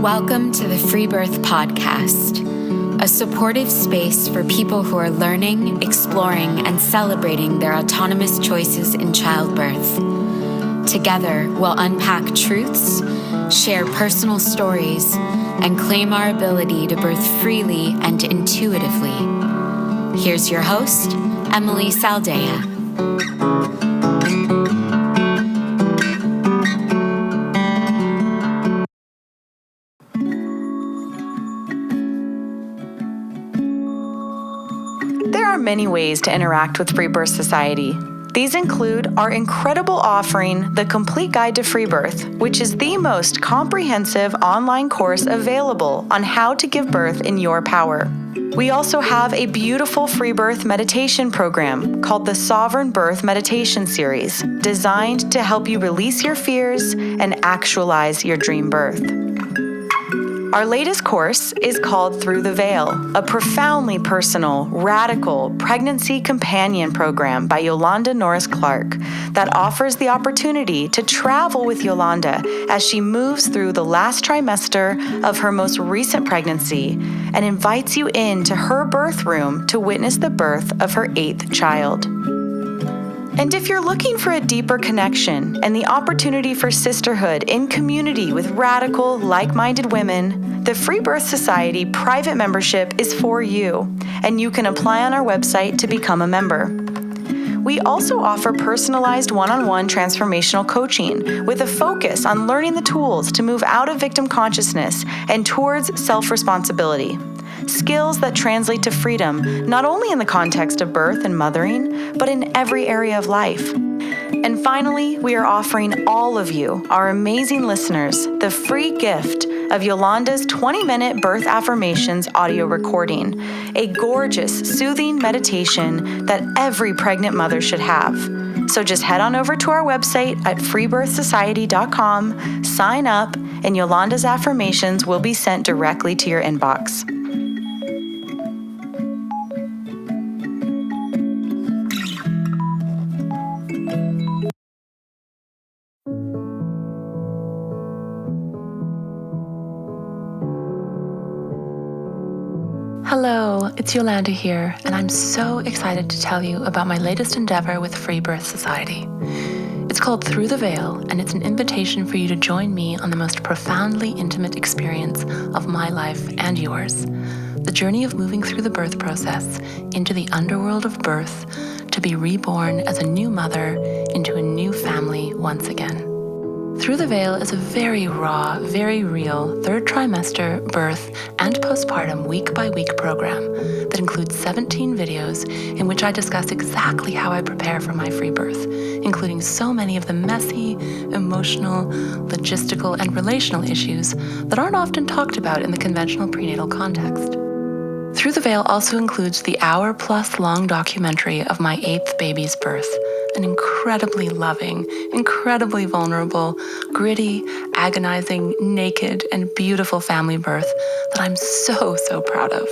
Welcome to the Free Birth Podcast, a supportive space for people who are learning, exploring, and celebrating their autonomous choices in childbirth. Together, we'll unpack truths, share personal stories, and claim our ability to birth freely and intuitively. Here's your host, Emily Saldea. There are many ways to interact with Free Birth Society. These include our incredible offering, The Complete Guide to Free Birth, which is the most comprehensive online course available on how to give birth in your power. We also have a beautiful free birth meditation program called the Sovereign Birth Meditation Series, designed to help you release your fears and actualize your dream birth. Our latest course is called Through the Veil, a profoundly personal, radical pregnancy companion program by Yolanda Norris Clark that offers the opportunity to travel with Yolanda as she moves through the last trimester of her most recent pregnancy and invites you into her birth room to witness the birth of her 8th child. And if you're looking for a deeper connection and the opportunity for sisterhood in community with radical, like-minded women, the Free Birth Society private membership is for you, and you can apply on our website to become a member. We also offer personalized one-on-one transformational coaching with a focus on learning the tools to move out of victim consciousness and towards self-responsibility. Skills that translate to freedom, not only in the context of birth and mothering, but in every area of life. And finally, we are offering all of you, our amazing listeners, the free gift of Yolanda's 20-minute birth affirmations audio recording, a gorgeous, soothing meditation that every pregnant mother should have. So just head on over to our website at freebirthsociety.com, sign up, and Yolanda's affirmations will be sent directly to your inbox. Hello, it's Yolanda here, and I'm so excited to tell you about my latest endeavor with Free Birth Society. It's called Through the Veil, and it's an invitation for you to join me on the most profoundly intimate experience of my life and yours. The journey of moving through the birth process into the underworld of birth to be reborn as a new mother into a new family once again. Through the Veil is a very raw, very real third trimester, birth, and postpartum week-by-week program that includes 17 videos in which I discuss exactly how I prepare for my free birth, including so many of the messy, emotional, logistical, and relational issues that aren't often talked about in the conventional prenatal context. Through the Veil also includes the hour-plus long documentary of my 8th baby's birth, an incredibly loving, incredibly vulnerable, gritty, agonizing, naked, and beautiful family birth that I'm so proud of.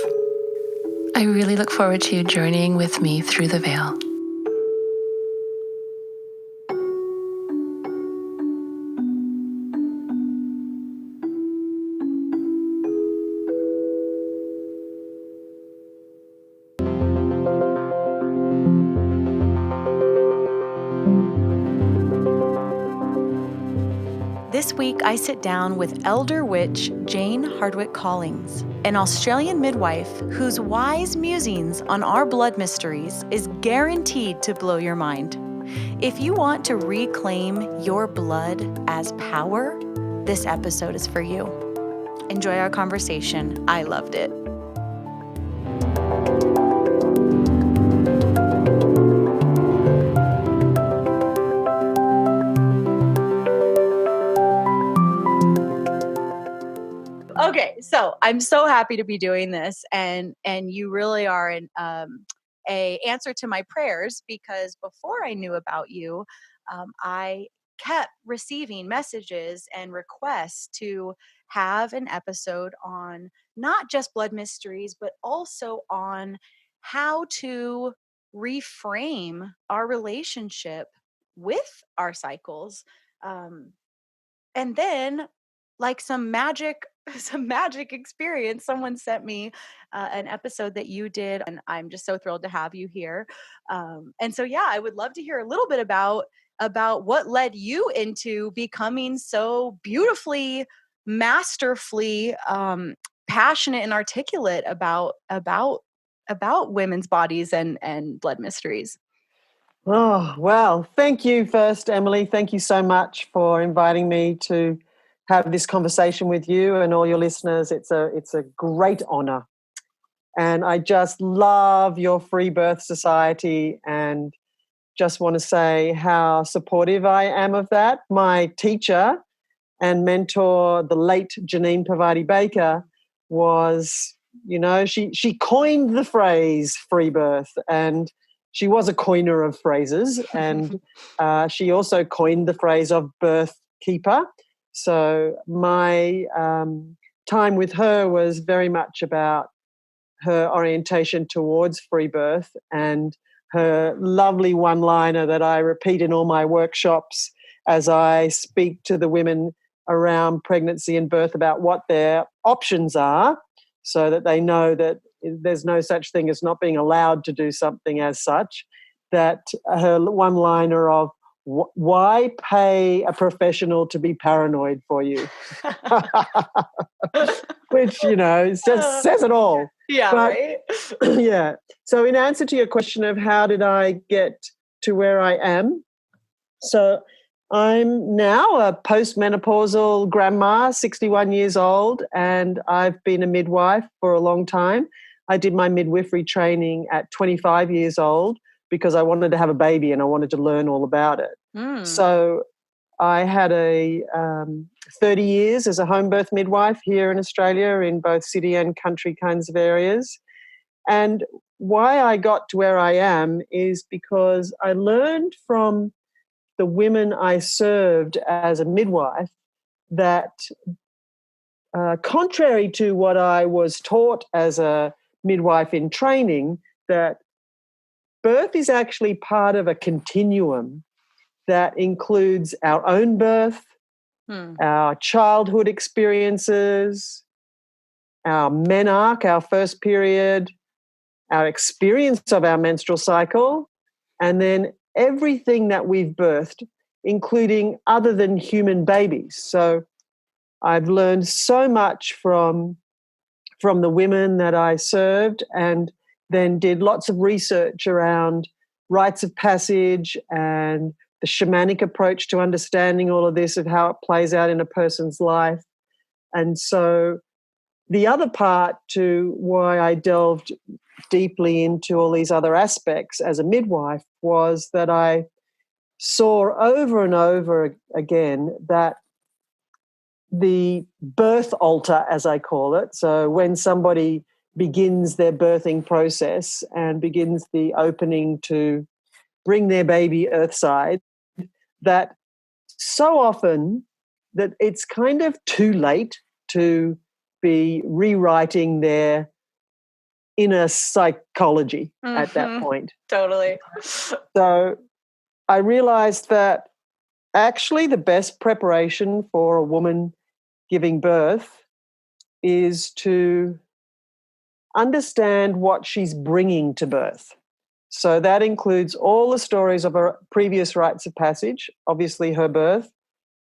I really look forward to you journeying with me through the veil. This week, I sit down with elder witch Jane Hardwicke Collings, an Australian midwife whose wise musings on our blood mysteries is guaranteed to blow your mind. If you want to reclaim your blood as power, this episode is for you. Enjoy our conversation. I loved it. Okay, so I'm so happy to be doing this, and you really are a answer to my prayers, because before I knew about you, I kept receiving messages and requests to have an episode on not just blood mysteries, but also on how to reframe our relationship with our cycles. And then, like some magic was a magic experience. Someone sent me an episode that you did, and I'm just so thrilled to have you here. And so, yeah, I would love to hear a little bit about what led you into becoming so beautifully, masterfully passionate and articulate about women's bodies and blood mysteries. Oh, well, thank you first, Emily. Thank you so much for inviting me to have this conversation with you and all your listeners. It's a great honor. And I just love your Free Birth Society and just want to say how supportive I am of that. My teacher and mentor, the late Janine Pavati Baker, was, she coined the phrase free birth, and she was a coiner of phrases, and she also coined the phrase of birth keeper. So my time with her was very much about her orientation towards free birth and her lovely one-liner that I repeat in all my workshops as I speak to the women around pregnancy and birth about what their options are, so that they know that there's no such thing as not being allowed to do something as such. That her one-liner of, why pay a professional to be paranoid for you? Which, it just says it all. Yeah, but, right? Yeah. So in answer to your question of how did I get to where I am, so I'm now a postmenopausal grandma, 61 years old, and I've been a midwife for a long time. I did my midwifery training at 25 years old because I wanted to have a baby and I wanted to learn all about it. So I had 30 years as a home birth midwife here in Australia in both city and country kinds of areas. And why I got to where I am is because I learned from the women I served as a midwife that contrary to what I was taught as a midwife in training, that birth is actually part of a continuum that includes our own birth, our childhood experiences, our menarche, our first period, our experience of our menstrual cycle, and then everything that we've birthed, including other than human babies. So I've learned so much from the women that I served, and then did lots of research around rites of passage and the shamanic approach to understanding all of this, of how it plays out in a person's life. And so the other part to why I delved deeply into all these other aspects as a midwife was that I saw over and over again that the birth altar, as I call it, so when somebody begins their birthing process and begins the opening to bring their baby earthside, that so often that it's kind of too late to be rewriting their inner psychology at that point. Totally. So I realized that actually the best preparation for a woman giving birth is to understand what she's bringing to birth. So that includes all the stories of her previous rites of passage, obviously her birth,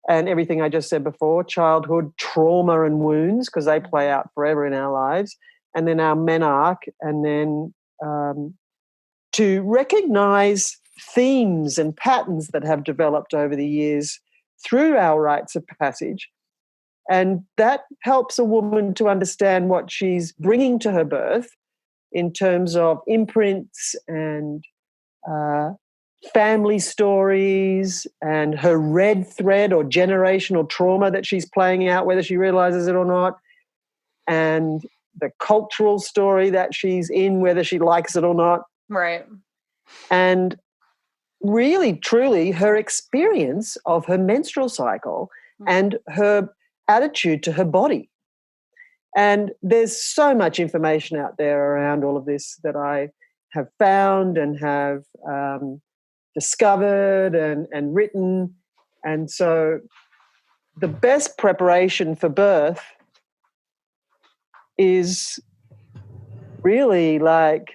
and everything I just said before, childhood, trauma and wounds, because they play out forever in our lives, and then our menarche, and then to recognize themes and patterns that have developed over the years through our rites of passage. And that helps a woman to understand what she's bringing to her birth in terms of imprints and family stories and her red thread or generational trauma that she's playing out, whether she realizes it or not, and the cultural story that she's in, whether she likes it or not. Right. And really, truly, her experience of her menstrual cycle and her attitude to her body. And there's so much information out there around all of this that I have found and have discovered and written. And so the best preparation for birth is really like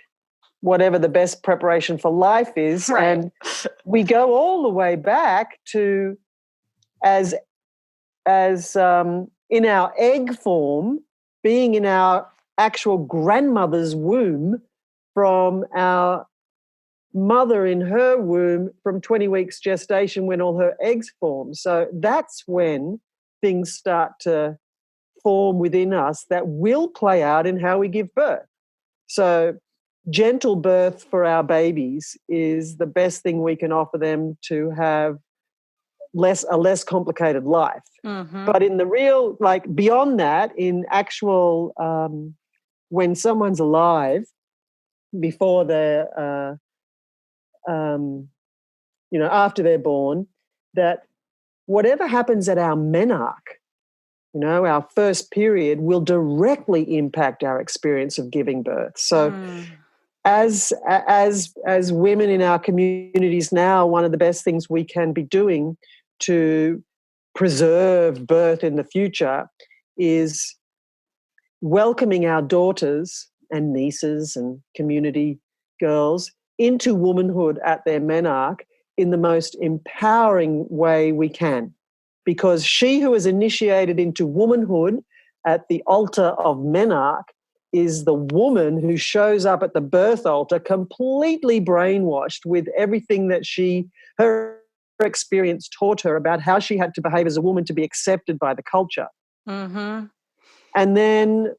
whatever the best preparation for life is. Right. And we go all the way back to as in our egg form, being in our actual grandmother's womb, from our mother in her womb from 20 weeks gestation when all her eggs form. So that's when things start to form within us that will play out in how we give birth. So gentle birth for our babies is the best thing we can offer them to have a less complicated life. Mm-hmm. But in the real, like beyond that, in actual, when someone's alive, before they're, after they're born, that whatever happens at our menarche, our first period, will directly impact our experience of giving birth. So as women in our communities now, one of the best things we can be doing to preserve birth in the future is welcoming our daughters and nieces and community girls into womanhood at their menarche in the most empowering way we can. Because she who is initiated into womanhood at the altar of menarche is the woman who shows up at the birth altar completely brainwashed with everything that her experience taught her about how she had to behave as a woman to be accepted by the culture. Mm-hmm. And then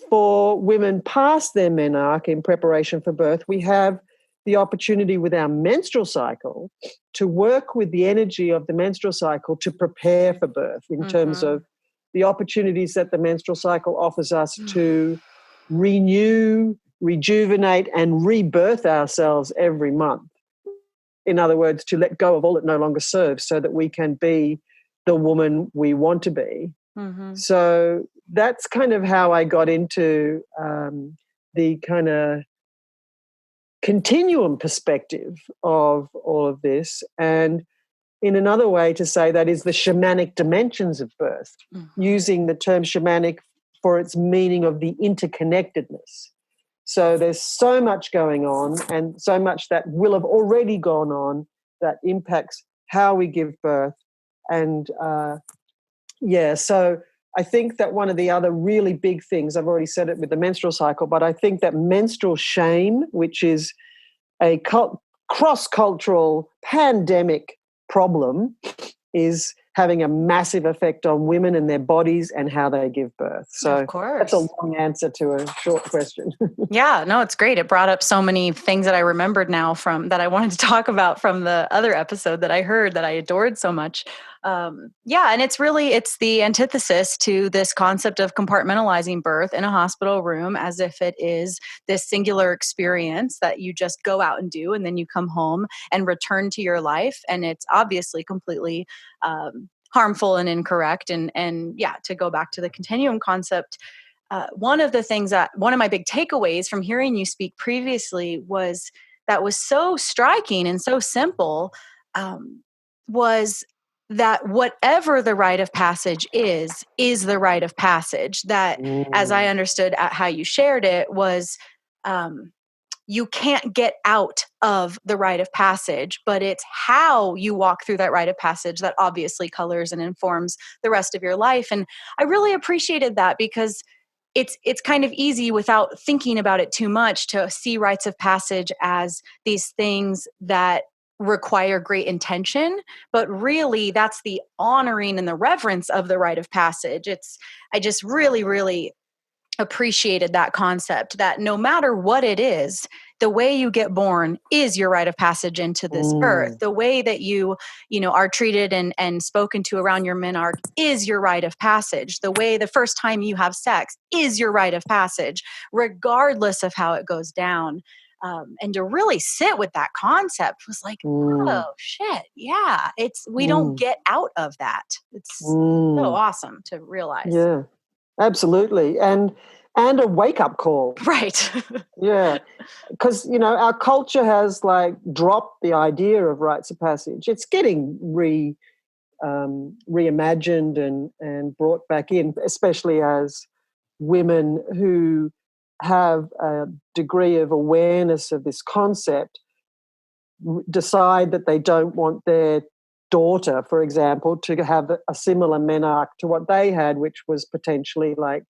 for women past their menarche in preparation for birth, we have the opportunity with our menstrual cycle to work with the energy of the menstrual cycle to prepare for birth in terms of the opportunities that the menstrual cycle offers us to renew, rejuvenate, and rebirth ourselves every month. In other words, to let go of all that no longer serves so that we can be the woman we want to be. Mm-hmm. So that's kind of how I got into the kind of continuum perspective of all of this. And in another way to say that is the shamanic dimensions of birth, using the term shamanic for its meaning of the interconnectedness. So there's so much going on, and so much that will have already gone on that impacts how we give birth. And so I think that one of the other really big things, I've already said it with the menstrual cycle, but I think that menstrual shame, which is a cross-cultural pandemic problem, is having a massive effect on women and their bodies and how they give birth. So of course. That's a long answer to a short question. Yeah, no, it's great. It brought up so many things that I remembered now from that I wanted to talk about from the other episode that I heard that I adored so much. And it's the antithesis to this concept of compartmentalizing birth in a hospital room as if it is this singular experience that you just go out and do, and then you come home and return to your life. And it's obviously completely harmful and incorrect. And to go back to the continuum concept, one of my big takeaways from hearing you speak previously was so striking and so simple, was that whatever the rite of passage is the rite of passage. That, as I understood how you shared it, was you can't get out of the rite of passage, but it's how you walk through that rite of passage that obviously colors and informs the rest of your life. And I really appreciated that, because it's kind of easy without thinking about it too much to see rites of passage as these things that require great intention, but really that's the honoring and the reverence of the rite of passage. I just really, really appreciated that concept, that no matter what it is, the way you get born is your rite of passage into this earth. The way that you are treated and spoken to around your menarche is your rite of passage. The way the first time you have sex is your rite of passage, regardless of how it goes down. And to really sit with that concept was like, oh shit, yeah, we don't get out of that. It's so awesome to realize. Yeah, absolutely. And a wake-up call. Right. Yeah, because, our culture has dropped the idea of rites of passage. It's getting reimagined and brought back in, especially as women who have a degree of awareness of this concept decide that they don't want their daughter, for example, to have a similar menarche to what they had, which was potentially like,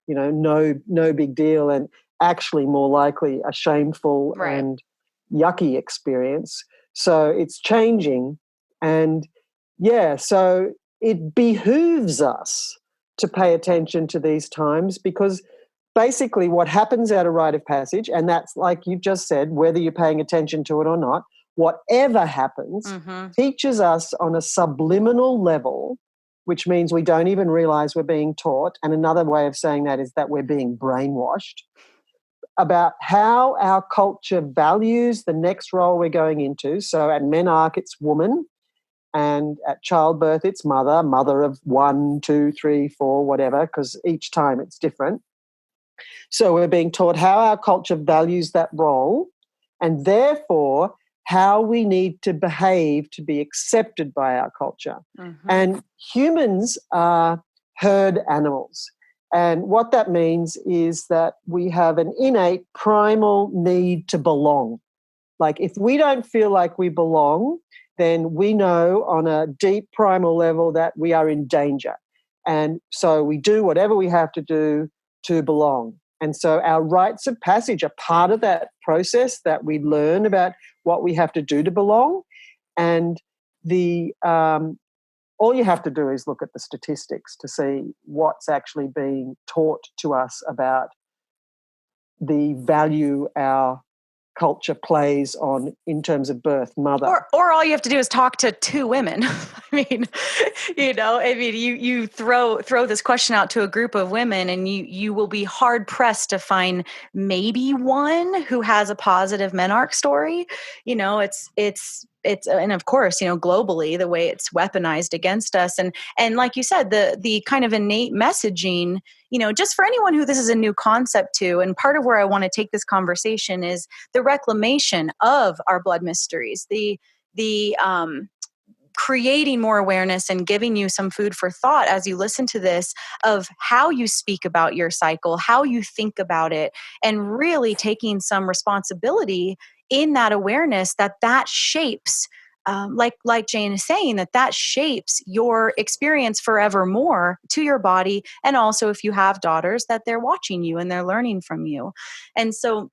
no big deal, and actually more likely a shameful and yucky experience. So it's changing. And so it behooves us to pay attention to these times, because basically what happens out of rite of passage, and that's like you've just said, whether you're paying attention to it or not, whatever happens teaches us on a subliminal level, which means we don't even realize we're being taught. And another way of saying that is that we're being brainwashed about how our culture values the next role we're going into. So at menarche, it's woman, and at childbirth, it's mother of 1, 2, 3, 4, whatever, because each time it's different. So we're being taught how our culture values that role, and therefore how we need to behave to be accepted by our culture. And humans are herd animals. And what that means is that we have an innate primal need to belong. Like if we don't feel like we belong, then we know on a deep primal level that we are in danger. And so we do whatever we have to do to belong. And so our rites of passage are part of that process, that we learn about what we have to do to belong. And all you have to do is look at the statistics to see what's actually being taught to us about the value our culture plays on in terms of birth, mother. Or all you have to do is talk to 2 women. You throw this question out to a group of women, and you will be hard pressed to find maybe one who has a positive menarche story. It's and of course, globally, the way it's weaponized against us, and like you said, the kind of innate messaging, just for anyone who this is a new concept to, and part of where I want to take this conversation is the reclamation of our blood mysteries, the creating more awareness and giving you some food for thought as you listen to this, of how you speak about your cycle, how you think about it, and really taking some responsibility in that awareness that shapes, like Jane is saying, that shapes your experience forevermore to your body. And also, if you have daughters, that they're watching you and they're learning from you. And so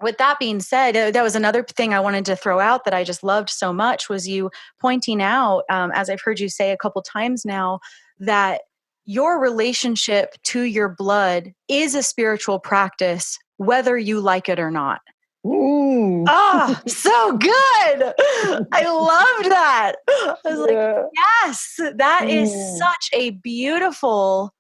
with that being said, that was another thing I wanted to throw out that I just loved so much, was you pointing out, as I've heard you say a couple times now, that your relationship to your blood is a spiritual practice, whether you like it or not. So good. I loved that. I was like, yes, that is such a beautiful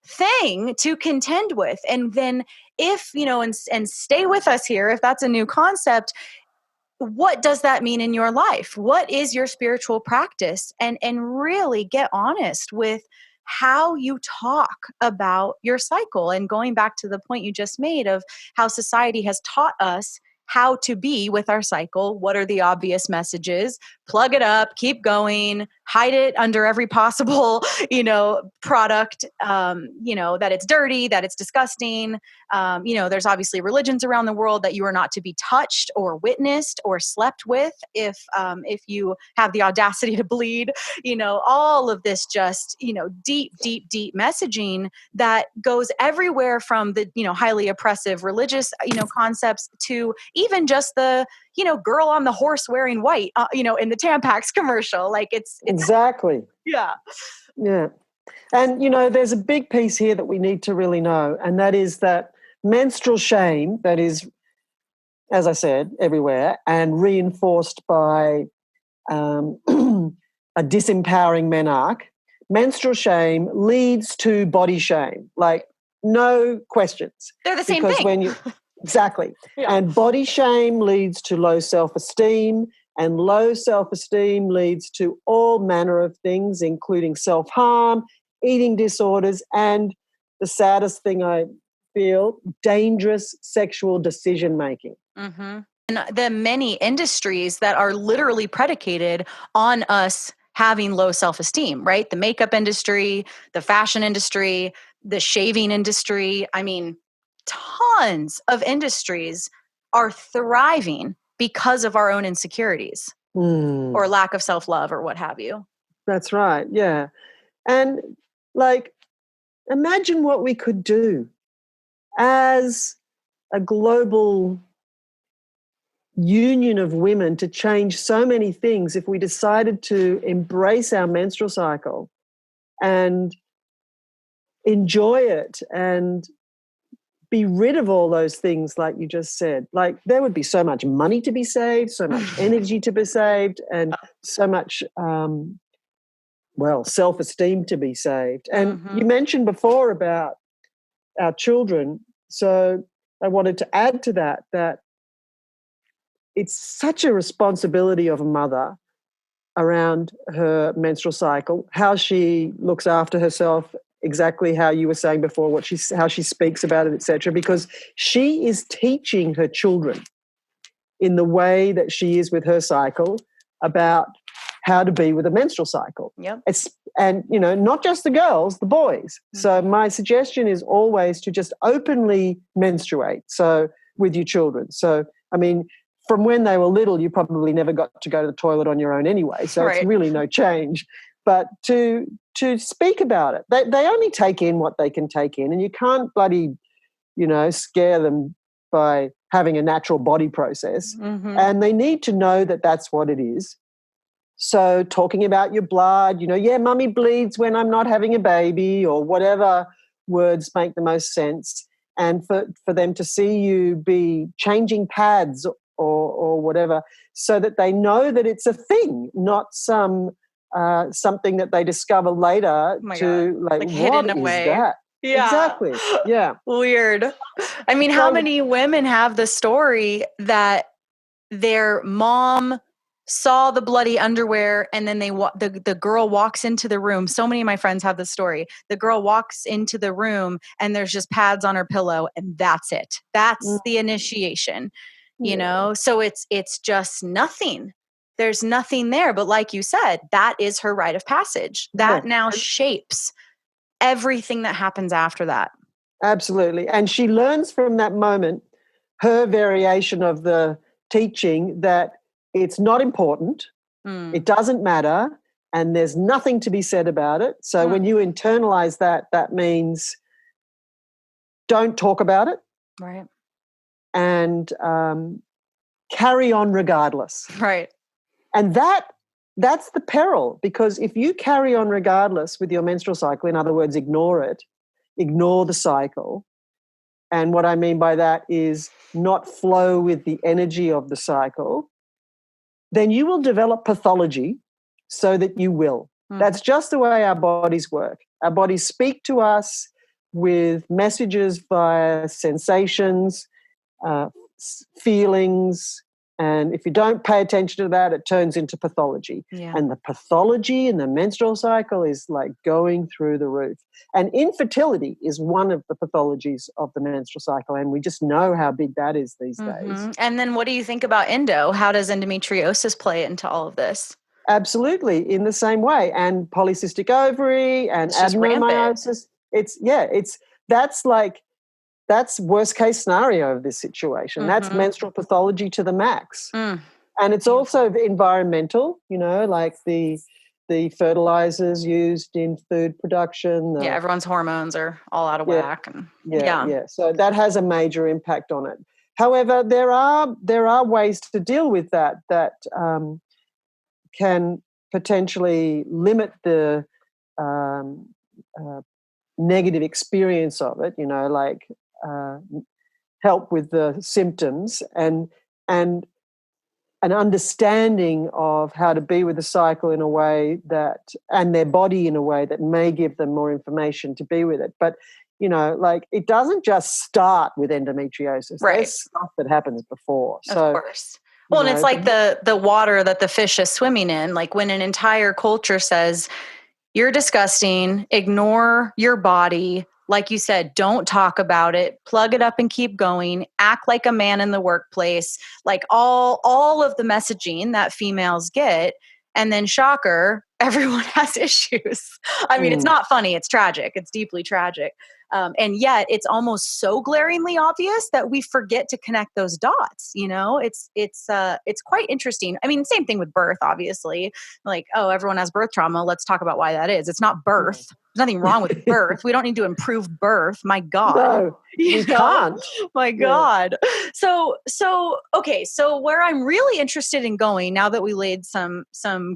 thing to contend with. And then if, and stay with us here, if that's a new concept, what does that mean in your life? What is your spiritual practice? And really get honest with how you talk about your cycle. And going back to the point you just made of how society has taught us how to be with our cycle. What are the obvious messages? Plug it up, keep going, hide it under every possible, product, that it's dirty, that it's disgusting. There's obviously religions around the world that you are not to be touched or witnessed or slept with if you have the audacity to bleed, all of this just, deep, deep, deep messaging that goes everywhere from the, highly oppressive religious, concepts to even just the, girl on the horse wearing white, in the Tampax commercial. Like it's exactly. Yeah. Yeah. And, there's a big piece here that we need to really know, and that is that menstrual shame, that is, as I said, everywhere, and reinforced by a disempowering menarche, menstrual shame leads to body shame, like no questions. They're the same thing. Exactly. Yeah. And body shame leads to low self-esteem, and low self-esteem leads to all manner of things, including self-harm, eating disorders, and the saddest thing I feel, dangerous sexual decision-making. Mm-hmm. And the many industries that are literally predicated on us having low self-esteem, right? The makeup industry, the fashion industry, the shaving industry. I mean, tons of industries are thriving because of our own insecurities or lack of self-love or what have you. That's right. Yeah. And like, imagine what we could do as a global union of women to change so many things if we decided to embrace our menstrual cycle and enjoy it and be rid of all those things like you just said. Like, there would be so much money to be saved, so much energy to be saved, and so much self-esteem to be saved. And you mentioned before about our children, so I wanted to add to that it's such a responsibility of a mother around her menstrual cycle, how she looks after herself, exactly how you were saying before, how she speaks about it, etc., because she is teaching her children in the way that she is with her cycle about how to be with a menstrual cycle. Yep. And, not just the girls, the boys. So my suggestion is always to just openly menstruate, so with your children. So, I mean, from when they were little, you probably never got to go to the toilet on your own anyway, so It's really no change. But to speak about it, they only take in what they can take in, and you can't bloody, scare them by having a natural body process. And they need to know that that's what it is. So talking about your blood, mummy bleeds when I'm not having a baby, or whatever words make the most sense. And for them to see you be changing pads or whatever, so that they know that it's a thing, not something that they discover later like hidden what away. Is that? Yeah. Exactly. Yeah. Weird. I mean, how many women have the story that their mom saw the bloody underwear, and then the girl walks into the room. So many of my friends have this story. The girl walks into the room and there's just pads on her pillow, and that's it. That's the initiation, So it's just nothing. There's nothing there. But like you said, that is her rite of passage. That now shapes everything that happens after that. Absolutely. And she learns from that moment, her variation of the teaching, that it's not important, it doesn't matter, and there's nothing to be said about it. So when you internalize that, that means don't talk about it. Right. And carry on regardless. Right. And that's the peril, because if you carry on regardless with your menstrual cycle, in other words, ignore the cycle, and what I mean by that is not flow with the energy of the cycle, then you will develop pathology so that you will. That's just the way our bodies work. Our bodies speak to us with messages via sensations, feelings, and if you don't pay attention to that, it turns into pathology. Yeah. And the pathology in the menstrual cycle is like going through the roof. And infertility is one of the pathologies of the menstrual cycle, and we just know how big that is these days. And then what do you think about endo? How does endometriosis play into all of this? Absolutely, in the same way. And polycystic ovary and adenomyosis. That's worst case scenario of this situation. That's menstrual pathology to the max. And it's also environmental, like the fertilizers used in food production. Everyone's hormones are all out of whack. And, So that has a major impact on it. However, there are ways to deal with that can potentially limit the negative experience of it, like help with the symptoms and an understanding of how to be with the cycle in a way and their body in a way that may give them more information to be with it. But, it doesn't just start with endometriosis. Right. There's stuff that happens before. Of course. Well, and it's like the water that the fish is swimming in. Like when an entire culture says, you're disgusting, ignore your body. Like you said, don't talk about it, plug it up and keep going, act like a man in the workplace, like all of the messaging that females get. And then shocker, everyone has issues. I mean, it's not funny. It's tragic. It's deeply tragic. And yet it's almost so glaringly obvious that we forget to connect those dots. You know, it's quite interesting. I mean, same thing with birth, obviously. Like, oh, everyone has birth trauma. Let's talk about why that is. It's not birth. There's nothing wrong with birth. We don't need to improve birth. My God. No, we can't. My God. So okay. So where I'm really interested in going, now that we laid some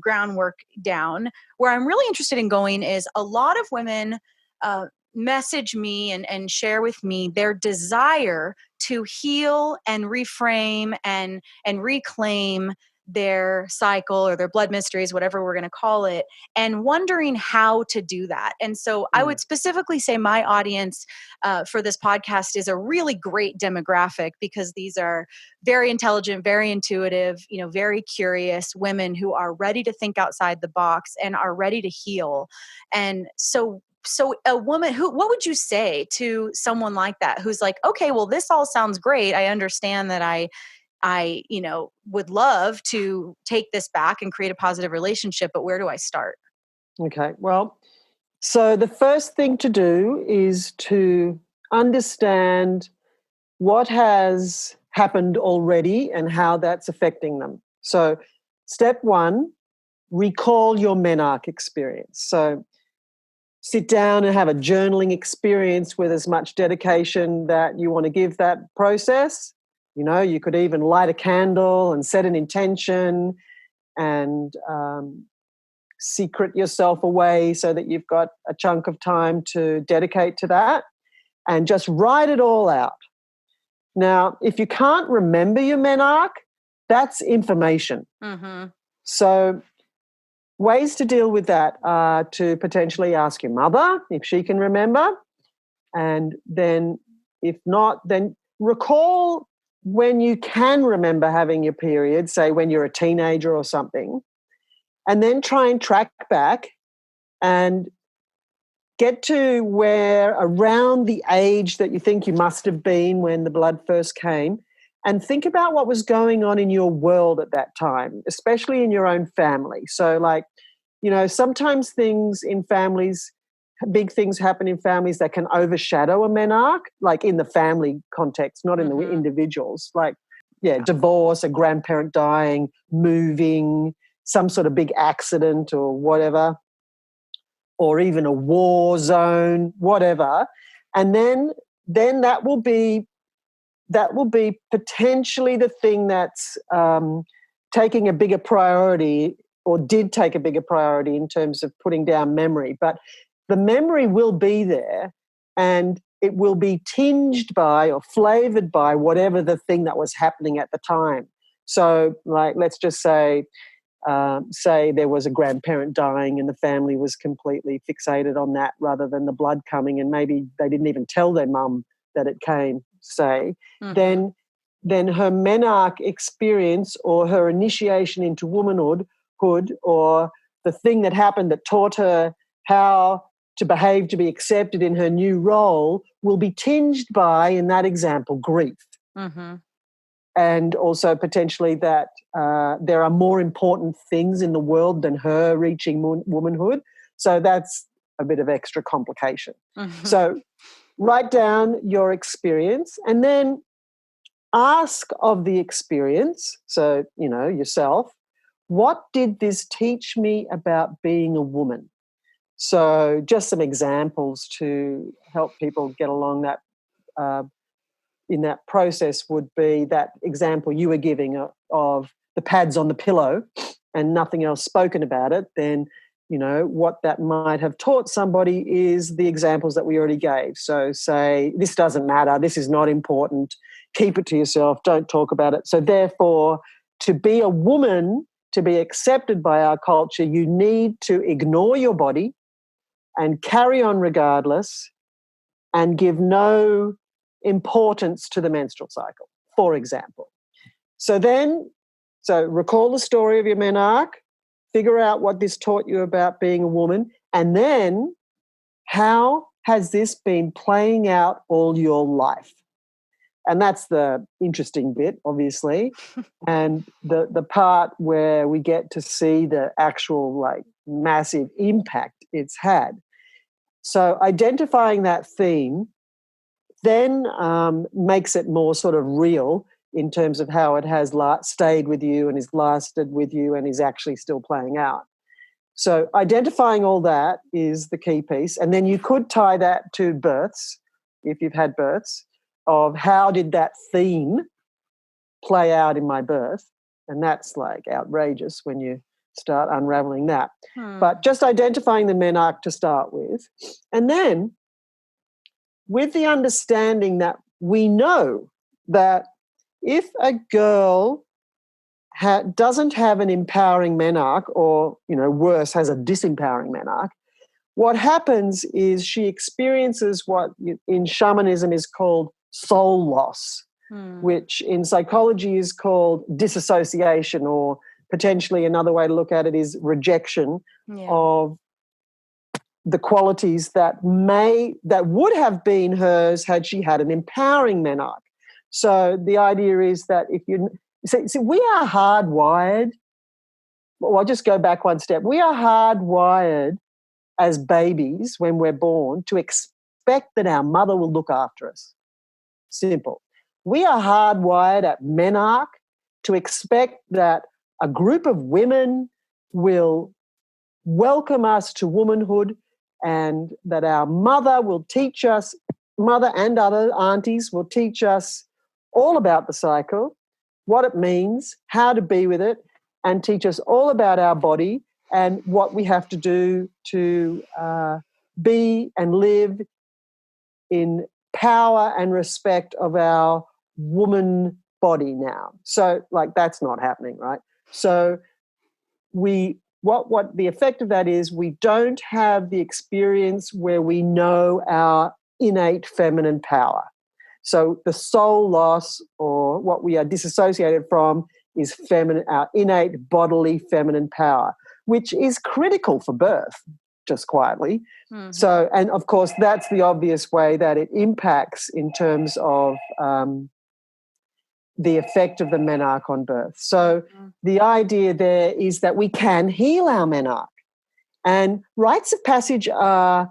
groundwork down, where I'm really interested in going is a lot of women message me and share with me their desire to heal and reframe and reclaim their cycle or their blood mysteries, whatever we're going to call it, and wondering how to do that. And so I would specifically say my audience for this podcast is a really great demographic, because these are very intelligent, very intuitive, you know, very curious women who are ready to think outside the box and are ready to heal. And so a woman what would you say to someone like that, who's like, okay, well, this all sounds great. I understand that I, you know, would love to take this back and create a positive relationship, but where do I start? Okay. Well, so the first thing to do is to understand what has happened already and how that's affecting them. So step one, recall your menarche experience. So sit down and have a journaling experience with as much dedication that you want to give that process. You know, you could even light a candle and set an intention and secret yourself away so that you've got a chunk of time to dedicate to that, and just write it all out. Now, if you can't remember your menarche, that's information. Mm-hmm. So ways to deal with that are to potentially ask your mother if she can remember, and then if not, then recall when you can remember having your period, say when you're a teenager or something, and then try and track back and get to where around the age that you think you must have been when the blood first came, and think about what was going on in your world at that time, especially in your own family. So, like, you know, sometimes things in families, big things happen in families that can overshadow a menarche, like in the family context, not in the individuals. Like, divorce, a grandparent dying, moving, some sort of big accident or whatever, or even a war zone, whatever. And then that will be potentially the thing that's taking a bigger priority, or did take a bigger priority in terms of putting down memory. But the memory will be there, and it will be tinged by or flavored by whatever the thing that was happening at the time. So, like, let's just say there was a grandparent dying and the family was completely fixated on that rather than the blood coming, and maybe they didn't even tell their mum that it came, say, then her menarche experience or her initiation into womanhood, or the thing that happened that taught her how to behave to be accepted in her new role, will be tinged by, in that example, grief. And also potentially that there are more important things in the world than her reaching womanhood. So that's a bit of extra complication. So write down your experience and then ask of the experience, so, you know, yourself, what did this teach me about being a woman? So just some examples to help people get along that in that process would be that example you were giving of the pads on the pillow and nothing else spoken about it. Then, you know, what that might have taught somebody is the examples that we already gave. So say, this doesn't matter, this is not important, keep it to yourself, don't talk about it. So therefore, to be a woman, to be accepted by our culture, you need to ignore your body and carry on regardless and give no importance to the menstrual cycle, for example. So recall the story of your menarche, figure out what this taught you about being a woman, and then how has this been playing out all your life? And that's the interesting bit, obviously. And the part where we get to see the actual like massive impact it's had. So identifying that theme then makes it more sort of real in terms of how it has stayed with you and is lasted with you and is actually still playing out. So identifying all that is the key piece. And then you could tie that to births, if you've had births, of how did that theme play out in my birth. And that's like outrageous when you start unraveling that. But just identifying the menarche to start with. And then with the understanding that we know that if a girl doesn't have an empowering menarche or, worse, has a disempowering menarche, what happens is she experiences what in shamanism is called soul loss, which in psychology is called disassociation, or potentially another way to look at it is rejection of the qualities that would have been hers had she had an empowering menarche. So the idea is that if you see, we are hardwired. Well, I'll just go back one step. We are hardwired as babies when we're born to expect that our mother will look after us. Simple. We are hardwired at menarche to expect that a group of women will welcome us to womanhood and that our mother will teach us, mother and other aunties will teach us all about the cycle, what it means, how to be with it, and teach us all about our body and what we have to do to be and live in power and respect of our woman body now. So, like, that's not happening, right? So what the effect of that is, we don't have the experience where we know our innate feminine power. So the soul loss, or what we are disassociated from, is feminine, our innate bodily feminine power, which is critical for birth, just quietly. So, and of course, that's the obvious way that it impacts in terms of the effect of the menarche on birth. So the idea there is that we can heal our menarche. And rites of passage are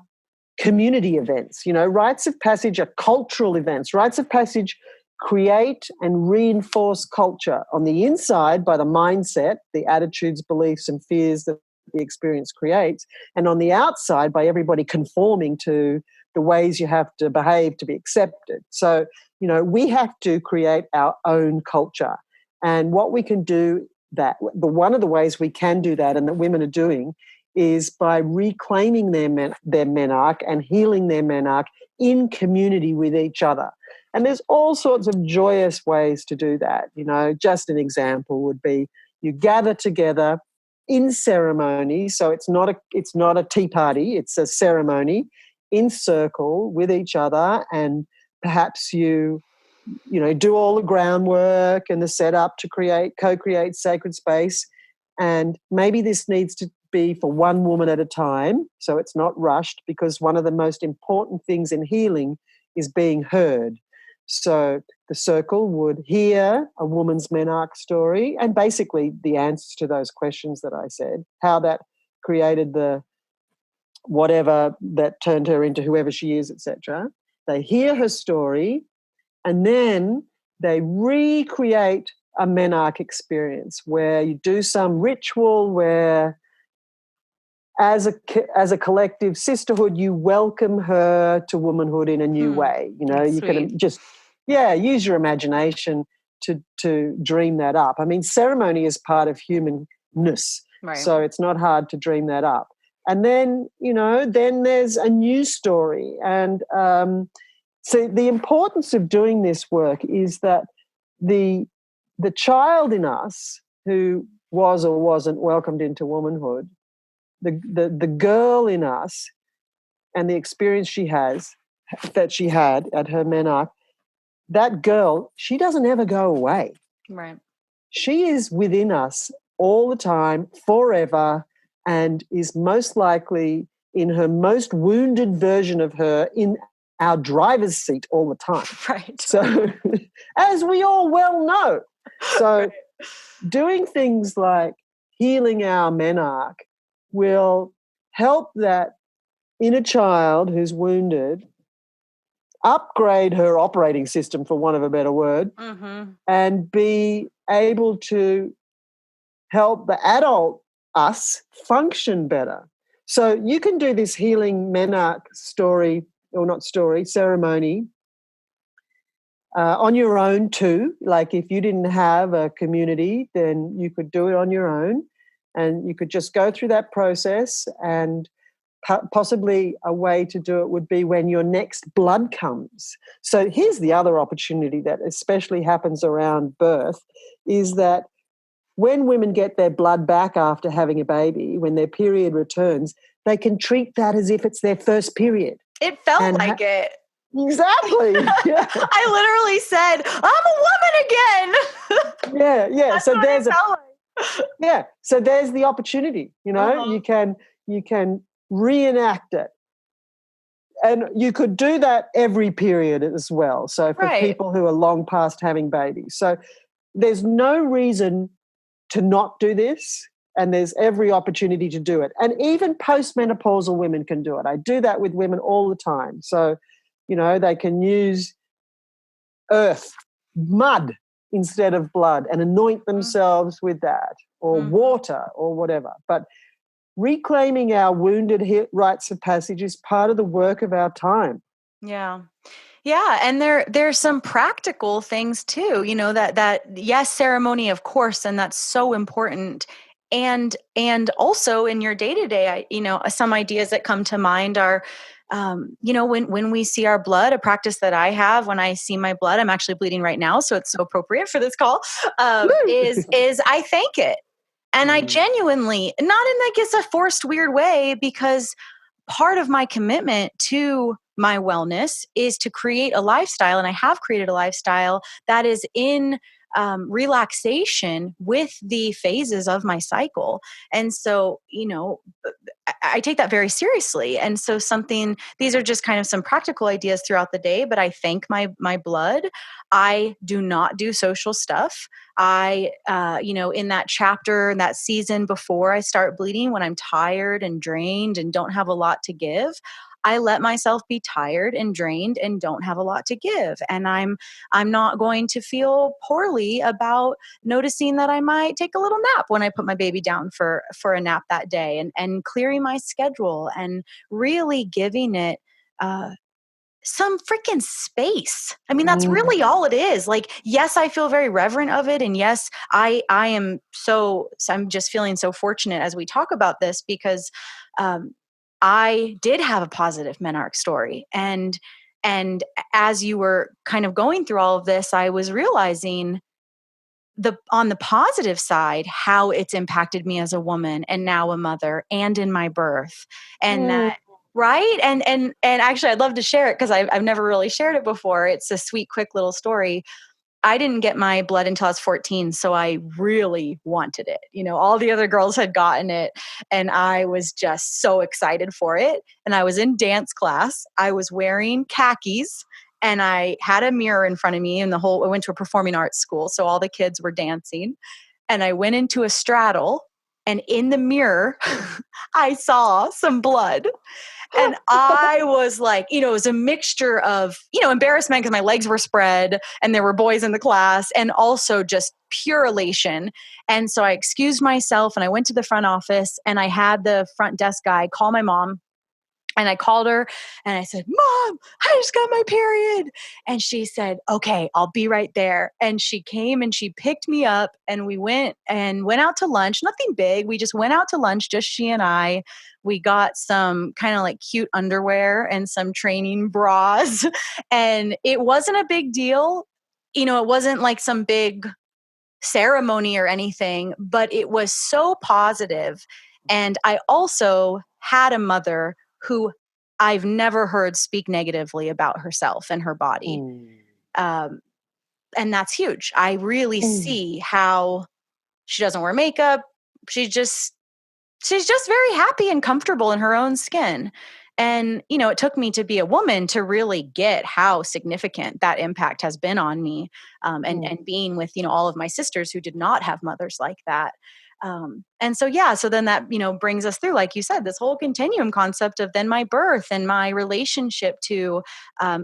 community events. Rites of passage are cultural events. Rites of passage create and reinforce culture on the inside by the mindset, the attitudes, beliefs, and fears that the experience creates, and on the outside by everybody conforming to the ways you have to behave to be accepted. So, we have to create our own culture. And what we can do one of the ways we can do that, and that women are doing, is by reclaiming their menarche and healing their menarche in community with each other. And there's all sorts of joyous ways to do that. Just an example would be you gather together in ceremony. So it's not a tea party, it's a ceremony in circle with each other, and perhaps you do all the groundwork and the setup to co-create sacred space. And maybe this needs to be for one woman at a time, so it's not rushed, because one of the most important things in healing is being heard. So the circle would hear a woman's menarche story and basically the answers to those questions that I said, how that created the whatever that turned her into whoever she is, etc. They hear her story, and then they recreate a menarche experience where you do some ritual where as a collective sisterhood, you welcome her to womanhood in a new way. You can just, use your imagination to dream that up. I mean, ceremony is part of humanness, right. So it's not hard to dream that up. And then, then there's a new story. And so the importance of doing this work is that the child in us who was or wasn't welcomed into womanhood, the girl in us and the experience she had at her menarche, that girl, she doesn't ever go away. Right. She is within us all the time, forever, and is most likely in her most wounded version of her in our driver's seat all the time. Right. So as we all well know. So doing things like healing our menarche will help that inner child who's wounded upgrade her operating system, for want of a better word, and be able to help the adult us function better. So you can do this healing menarche ceremony on your own too. Like if you didn't have a community, then you could do it on your own, and you could just go through that process. And possibly a way to do it would be when your next blood comes. So here's the other opportunity that especially happens around birth, is that when women get their blood back after having a baby, when their period returns, they can treat that as if it's their first period. It felt like it. Exactly. Yeah. I literally said, I'm a woman again. Yeah. That's So what there's it felt like. Yeah. So there's the opportunity, you can reenact it. And you could do that every period as well. So for people who are long past having babies. So there's no reason to not do this, and there's every opportunity to do it. And even postmenopausal women can do it. I do that with women all the time. So, they can use earth, mud instead of blood, and anoint themselves with that, or water or whatever. But reclaiming our wounded rites of passage is part of the work of our time. Yeah. Yeah. And there's some practical things too, that yes, ceremony, of course. And that's so important. And also in your day-to-day, some ideas that come to mind are, when we see our blood, a practice that I have when I see my blood, I'm actually bleeding right now, so it's so appropriate for this call, is I thank it. And I genuinely, not in, I guess, a forced weird way, because part of my commitment to my wellness is to create a lifestyle, and I have created a lifestyle that is in relaxation with the phases of my cycle. And so, I take that very seriously. And so these are just kind of some practical ideas throughout the day, but I thank my blood. I do not do social stuff. I, in that chapter, in that season before I start bleeding, when I'm tired and drained and don't have a lot to give, I let myself be tired and drained and don't have a lot to give. And I'm not going to feel poorly about noticing that I might take a little nap when I put my baby down for a nap that day, and clearing my schedule and really giving it some freaking space. I mean, that's really all it is. Like, yes, I feel very reverent of it. And yes, I'm just feeling so fortunate as we talk about this, because I did have a positive menarche story. And as you were kind of going through all of this, I was realizing on the positive side, how it's impacted me as a woman and now a mother and in my birth. And that, right. And actually I'd love to share it, because I've never really shared it before. It's a sweet, quick little story. I didn't get my blood until I was 14, so I really wanted it. All the other girls had gotten it, and I was just so excited for it. And I was in dance class. I was wearing khakis, and I had a mirror in front of me, and I went to a performing arts school, so all the kids were dancing. And I went into a straddle, and in the mirror, I saw some blood. And I was like, it was a mixture of, embarrassment because my legs were spread and there were boys in the class, and also just pure elation. And so I excused myself and I went to the front office, and I had the front desk guy call my mom. And I called her and I said, "Mom, I just got my period." And she said, "Okay, I'll be right there." And she came and she picked me up, and we went out to lunch. Nothing big. We just went out to lunch, just she and I. We got some kind of like cute underwear and some training bras. And it wasn't a big deal. It wasn't like some big ceremony or anything, but it was so positive. And I also had a mother who I've never heard speak negatively about herself and her body. And that's huge. I really see how she doesn't wear makeup. She's just very happy and comfortable in her own skin. And, you know, it took me to be a woman to really get how significant that impact has been on me. And being with, you know, all of my sisters who did not have mothers like that. And so, yeah, so then that, you know, brings us through, like you said, this whole continuum concept of then my birth and my relationship to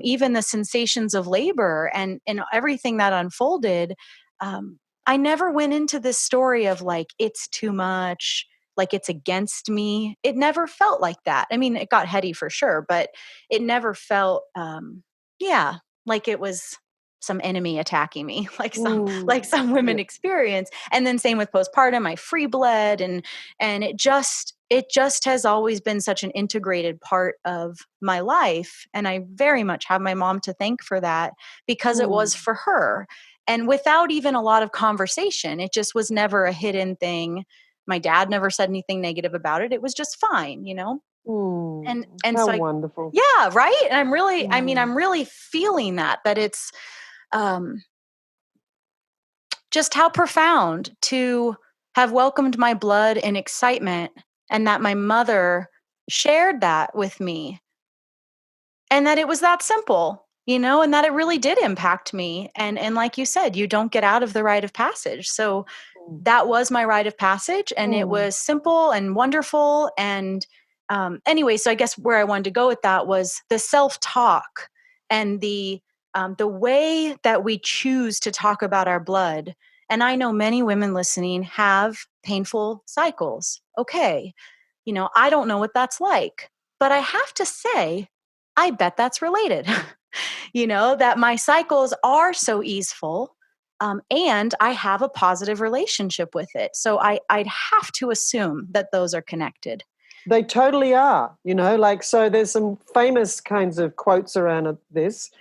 even the sensations of labor and everything that unfolded. I never went into this story of like, it's too much, like it's against me. It never felt like that. I mean, it got heady for sure, but it never felt, yeah, like it was some enemy attacking me, like some women experience. And then same with postpartum, I free bled, and it just has always been such an integrated part of my life. And I very much have my mom to thank for that, because it was for her. And without even a lot of conversation, it just was never a hidden thing. My dad never said anything negative about it. It was just fine, you know? And How so wonderful. yeah, right? And I'm really feeling that it's um just how profound to have welcomed my blood in excitement, and that my mother shared that with me, and that it was that simple, you know, and that it really did impact me. And like you said, you don't get out of the rite of passage. So that was my rite of passage, and it was simple and wonderful. And anyway, so I guess where I wanted to go with that was the self-talk and the way that we choose to talk about our blood. And I know many women listening have painful cycles. Okay, you know, I don't know what that's like, but I have to say, I bet that's related. You know, that my cycles are so easeful, and I have a positive relationship with it. So I'd have to assume that those are connected. They totally are, you know, like, so there's some famous kinds of quotes around this.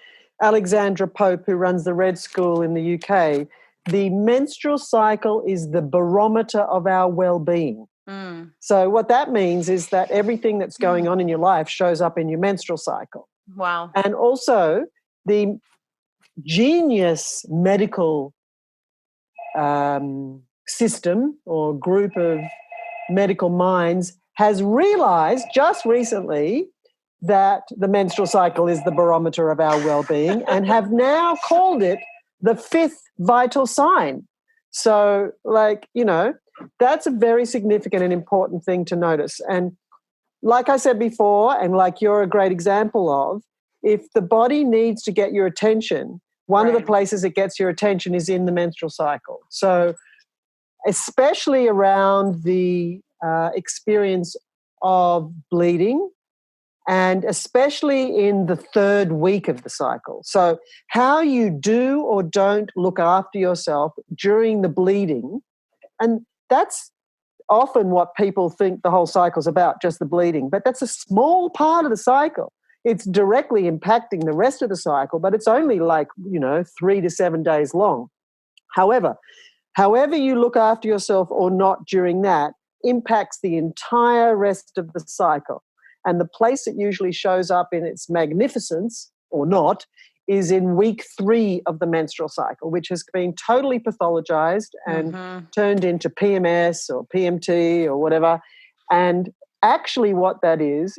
Alexandra Pope, who runs the Red School in the UK, the menstrual cycle is the barometer of our well-being. So what that means is that everything that's going on in your life shows up in your menstrual cycle. Wow. And also the genius medical system or group of medical minds has realized just recently that the menstrual cycle is the barometer of our well-being and have now called it the fifth vital sign. So, like, you know, that's a very significant and important thing to notice. And like I said before, and like you're a great example of, if the body needs to get your attention, one of the places it gets your attention is in the menstrual cycle. So especially around the experience of bleeding, and especially in the third week of the cycle. So how you do or don't look after yourself during the bleeding, and that's often what people think the whole cycle's about, just the bleeding, but that's a small part of the cycle. It's directly impacting the rest of the cycle, but it's only like, 3 to 7 days long. However you look after yourself or not during that impacts the entire rest of the cycle. And the place it usually shows up in its magnificence, or not, is in week 3 of the menstrual cycle, which has been totally pathologized and turned into PMS or PMT or whatever. And actually what that is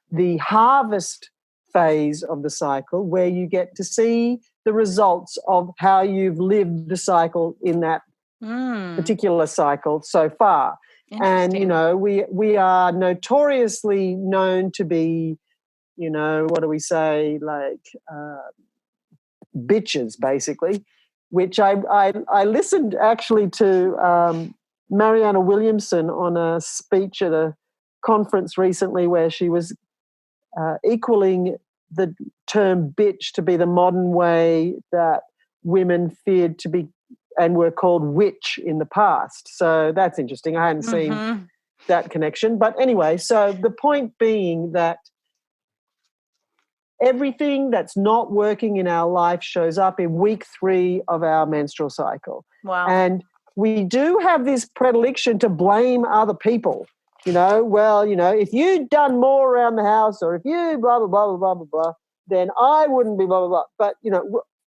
the harvest phase of the cycle, where you get to see the results of how you've lived the cycle in that particular cycle so far. And, we are notoriously known to be, what do we say, like bitches, basically, which I listened actually to Marianna Williamson on a speech at a conference recently where she was equaling the term bitch to be the modern way that women feared to be and were called witch in the past. So that's interesting. I hadn't seen that connection. But anyway, so the point being that everything that's not working in our life shows up in week 3 of our menstrual cycle. Wow. And we do have this predilection to blame other people. If you'd done more around the house, or if you blah, blah, blah, blah, blah, blah, then I wouldn't be blah, blah, blah. But,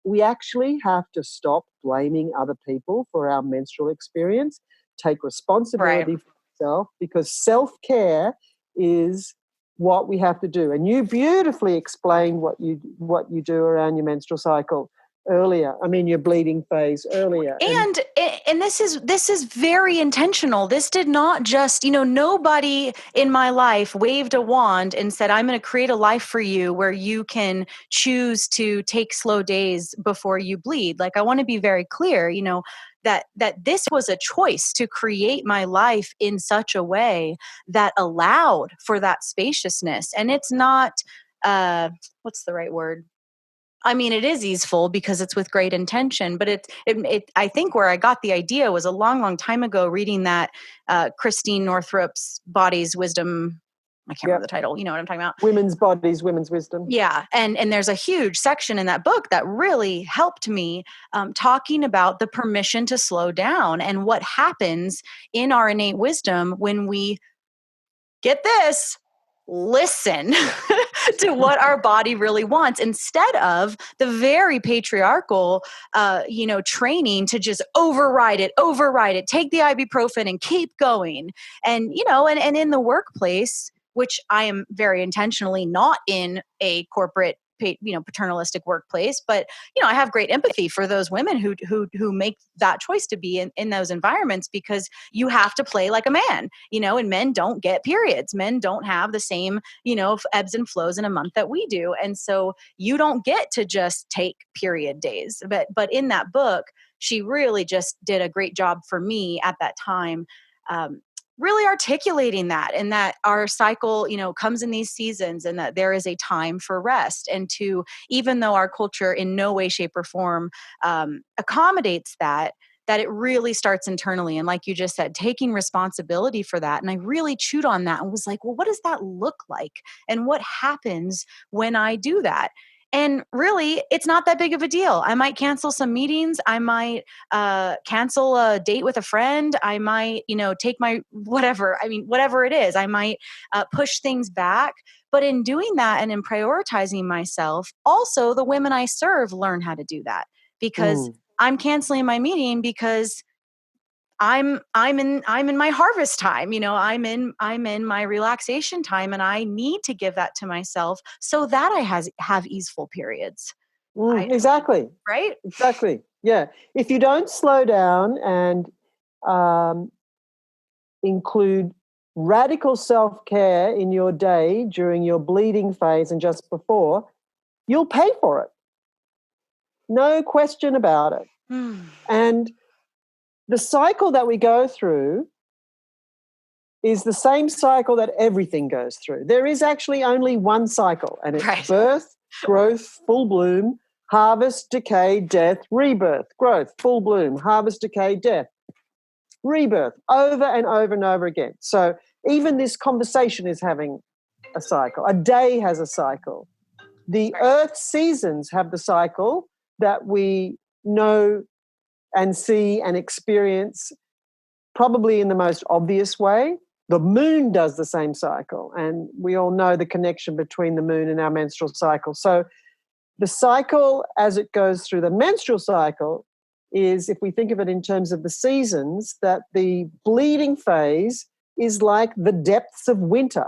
we actually have to stop blaming other people for our menstrual experience, take responsibility for yourself, because self-care is what we have to do. And you beautifully explained what you do around your menstrual cycle earlier. I mean, your bleeding phase earlier. And this is very intentional. This did not just, nobody in my life waved a wand and said, I'm going to create a life for you where you can choose to take slow days before you bleed. Like, I want to be very clear, that this was a choice to create my life in such a way that allowed for that spaciousness. And it's not, what's the right word? I mean, it is easeful because it's with great intention, but it I think where I got the idea was a long, long time ago, reading that Christine Northrup's Body's Wisdom. I can't remember the title. You know what I'm talking about? Women's Bodies, Women's Wisdom. Yeah. And there's a huge section in that book that really helped me, talking about the permission to slow down and what happens in our innate wisdom when we, get this, listen to what our body really wants instead of the very patriarchal, training to just override it, take the ibuprofen and keep going. And, and in the workplace, which I am very intentionally not in a corporate, paternalistic workplace, but, I have great empathy for those women who make that choice to be in those environments, because you have to play like a man, and men don't get periods. Men don't have the same, ebbs and flows in a month that we do. And so you don't get to just take period days. But in that book, she really just did a great job for me at that time, really articulating that, and that our cycle, comes in these seasons, and that there is a time for rest. And to, even though our culture in no way, shape, or form accommodates that it really starts internally. And like you just said, taking responsibility for that. And I really chewed on that and was like, well, what does that look like? And what happens when I do that? And really, it's not that big of a deal. I might cancel some meetings. I might cancel a date with a friend. I might, take my whatever. I mean, whatever it is, I might push things back. But in doing that and in prioritizing myself, also the women I serve learn how to do that, because I'm canceling my meeting because I'm in my harvest time, I'm in my relaxation time, and I need to give that to myself so that I have easeful periods. Exactly. Right? Exactly. Yeah. If you don't slow down and include radical self-care in your day during your bleeding phase and just before, you'll pay for it. No question about it. And the cycle that we go through is the same cycle that everything goes through. There is actually only one cycle, and it's birth, growth, full bloom, harvest, decay, death, rebirth, growth, full bloom, harvest, decay, death, rebirth, over and over and over again. So even this conversation is having a cycle. A day has a cycle. The earth seasons have the cycle that we know and see and experience probably in the most obvious way. The moon does the same cycle, and we all know the connection between the moon and our menstrual cycle. So the cycle as it goes through the menstrual cycle is, if we think of it in terms of the seasons, that the bleeding phase is like the depths of winter.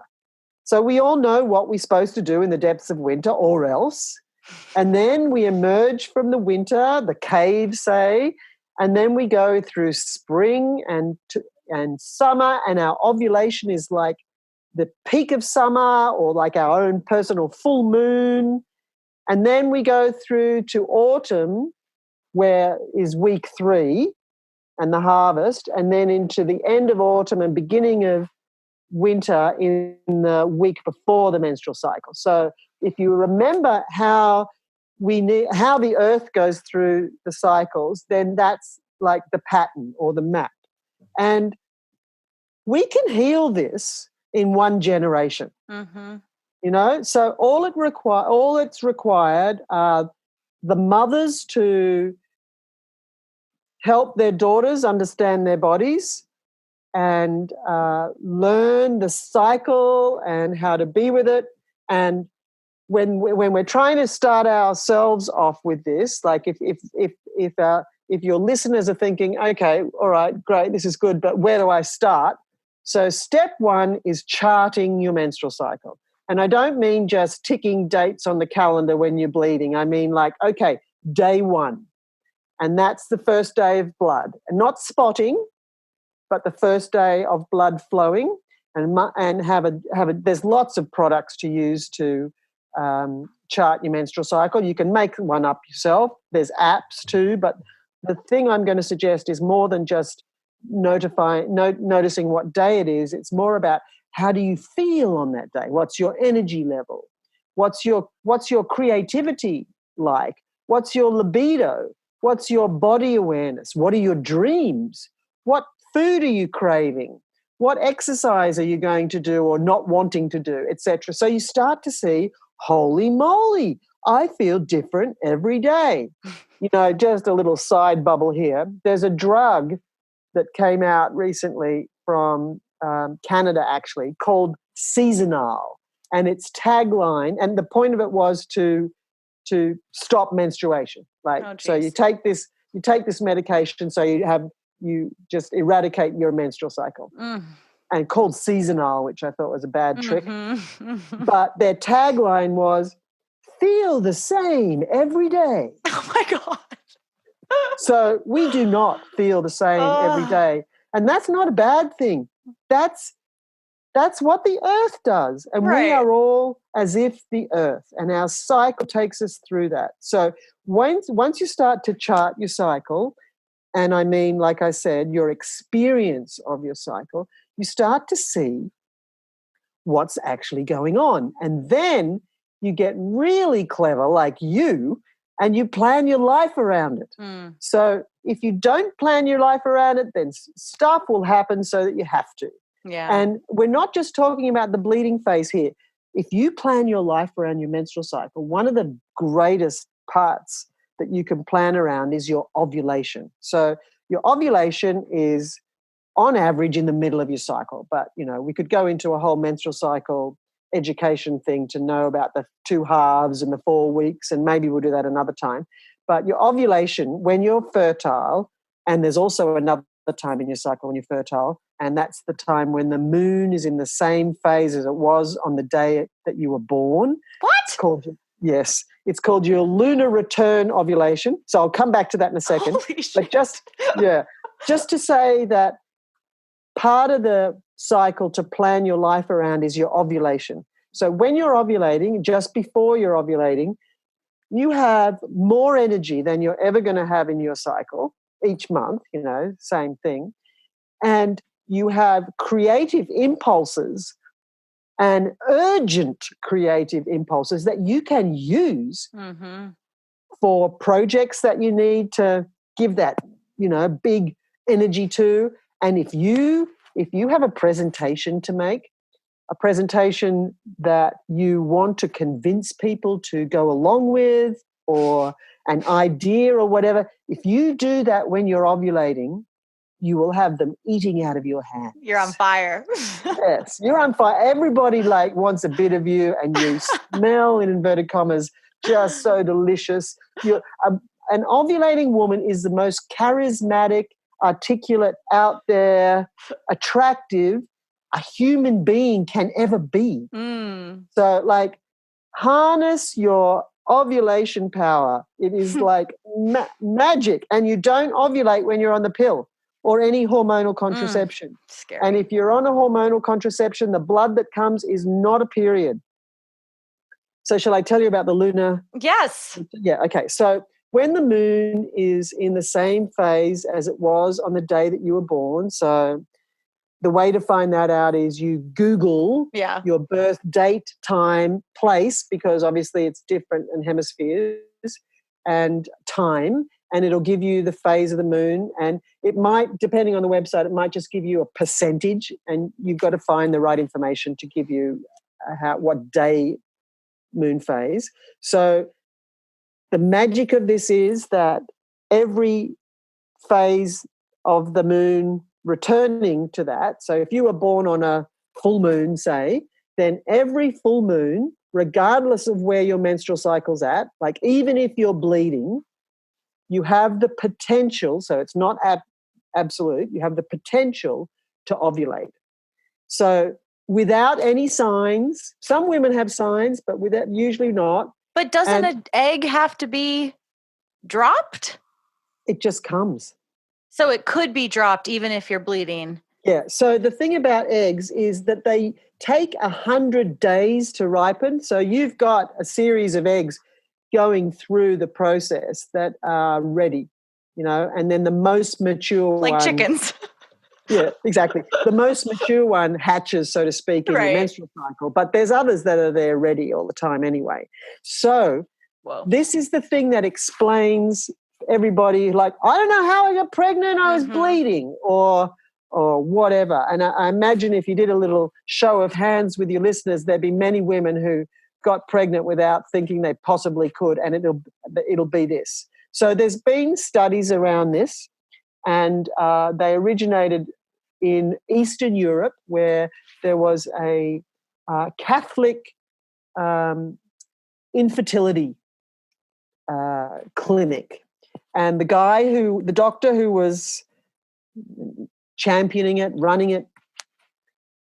So we all know what we're supposed to do in the depths of winter, or else. And then we emerge from the winter, the cave, say, and then we go through spring and summer, and our ovulation is like the peak of summer, or like our own personal full moon. And then we go through to autumn, where is week 3 and the harvest, and then into the end of autumn and beginning of winter in the week before the menstrual cycle. So if you remember how the earth goes through the cycles, then that's like the pattern or the map. And we can heal this in one generation. So all it's required are the mothers to help their daughters understand their bodies and learn the cycle and how to be with it. And when we're trying to start ourselves off with this, like if your listeners are thinking, okay, all right, great, this is good, but where do I start? So step 1 is charting your menstrual cycle. And I don't mean just ticking dates on the calendar when you're bleeding. I mean like, okay, day 1. And that's the first day of blood. And not spotting, but the first day of blood flowing. And have a there's lots of products to use to chart your menstrual cycle. You can make one up yourself. There's apps too, but the thing I'm going to suggest is more than just noticing what day it is. It's more about how do you feel on that day? What's your energy level? What's your creativity like? What's your libido? What's your body awareness? What are your dreams? What food are you craving? What exercise are you going to do or not wanting to do, etc.? So you start to see, holy moly, I feel different every day. Just a little side bubble here. There's a drug that came out recently from Canada, actually, called Seasonal. And its tagline, and the point of it was to stop menstruation. So you take this medication, so you just eradicate your menstrual cycle. And called Seasonal, which I thought was a bad trick. But their tagline was, feel the same every day. Oh my God. So we do not feel the same every day. And that's not a bad thing. That's what the earth does. And we are all as if the earth, and our cycle takes us through that. So once you start to chart your cycle, and I mean, like I said, your experience of your cycle, you start to see what's actually going on. And then you get really clever like you, and you plan your life around it. So if you don't plan your life around it, then stuff will happen so that you have to. Yeah. And we're not just talking about the bleeding phase here. If you plan your life around your menstrual cycle, one of the greatest parts that you can plan around is your ovulation. So your ovulation is on average in the middle of your cycle. But, we could go into a whole menstrual cycle education thing to know about the 2 halves and the 4 weeks, and maybe we'll do that another time. But your ovulation, when you're fertile, and there's also another time in your cycle when you're fertile, and that's the time when the moon is in the same phase as it was on the day that you were born. What? It's called your lunar return ovulation. So I'll come back to that in a second. Holy shit. But just to say that part of the cycle to plan your life around is your ovulation. So when you're ovulating, just before you're ovulating, you have more energy than you're ever going to have in your cycle each month, same thing. And you have creative impulses and urgent creative impulses that you can use for projects that you need to give that, big energy to. And if you have a presentation to make, a presentation that you want to convince people to go along with, or an idea or whatever, if you do that when you're ovulating, you will have them eating out of your hands. You're on fire. Yes, you're on fire. Everybody wants a bit of you, and you smell, in inverted commas, just so delicious. An ovulating woman is the most charismatic, articulate, out there, attractive a human being can ever be. So harness your ovulation power. It is like magic. And you don't ovulate when you're on the pill or any hormonal contraception. Scary. And if you're on a hormonal contraception, the blood that comes is not a period. So shall I tell you about the lunar? Yes. Yeah, okay. So when the moon is in the same phase as it was on the day that you were born, so the way to find that out is you Google your birth date, time, place, because obviously it's different in hemispheres, and time, and it'll give you the phase of the moon. And it might, depending on the website, it might just give you a percentage, and you've got to find the right information to give you what day moon phase. So the magic of this is that every phase of the moon returning to that, so if you were born on a full moon, say, then every full moon, regardless of where your menstrual cycle's at, even if you're bleeding, you have the potential, so it's not absolute, you have the potential to ovulate. So without any signs. Some women have signs, but without, usually not. But doesn't an egg have to be dropped? It just comes. So it could be dropped even if you're bleeding. Yeah. So the thing about eggs is that they take 100 days to ripen. So you've got a series of eggs going through the process that are ready, and then the most mature like one, chickens. Yeah, exactly. The most mature one hatches, so to speak, in the menstrual cycle, but there's others that are there ready all the time anyway. So this is the thing that explains everybody, like, I don't know how I got pregnant, I was bleeding, or whatever. And I imagine if you did a little show of hands with your listeners, there'd be many women who got pregnant without thinking they possibly could, and it'll be this. So there's been studies around this, and they originated in Eastern Europe, where there was a Catholic infertility clinic. And the doctor who was championing it, running it,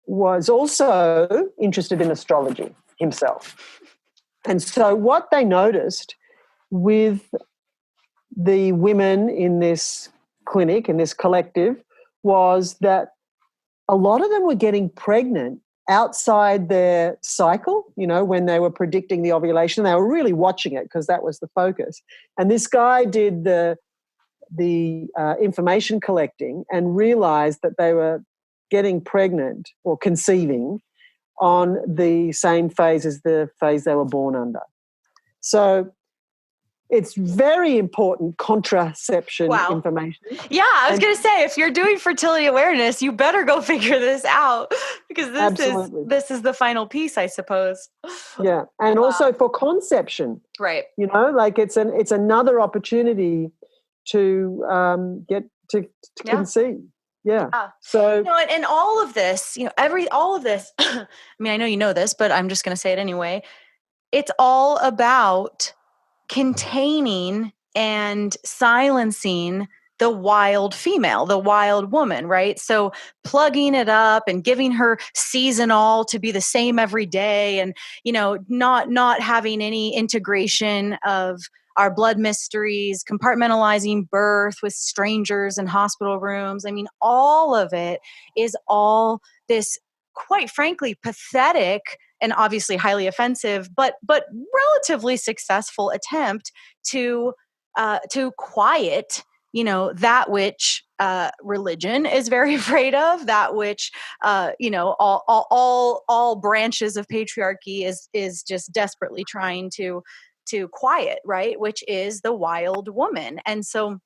was also interested in astrology himself. And so what they noticed with the women in this clinic, in this collective, was that a lot of them were getting pregnant outside their cycle, when they were predicting the ovulation. They were really watching it because that was the focus. And this guy did the information collecting and realized that they were getting pregnant or conceiving on the same phase as the phase they were born under. So it's very important contraception information. Yeah, I was going to say, if you're doing fertility awareness, you better go figure this out, because this is the final piece, I suppose. Yeah, and also for conception. Right. Like it's another opportunity to get to conceive. Yeah. So and all of this, all of this, I mean, I know you know this, but I'm just going to say it anyway. It's all about containing and silencing the wild female, the wild woman, right? So plugging it up and giving her seasonal to be the same every day, and, not having any integration of our blood mysteries, compartmentalizing birth with strangers in hospital rooms. I mean, all of it is all this, quite frankly, pathetic and obviously highly offensive, but relatively successful attempt to quiet, that which religion is very afraid of, that which all branches of patriarchy is just desperately trying to quiet, right? Which is the wild woman. And so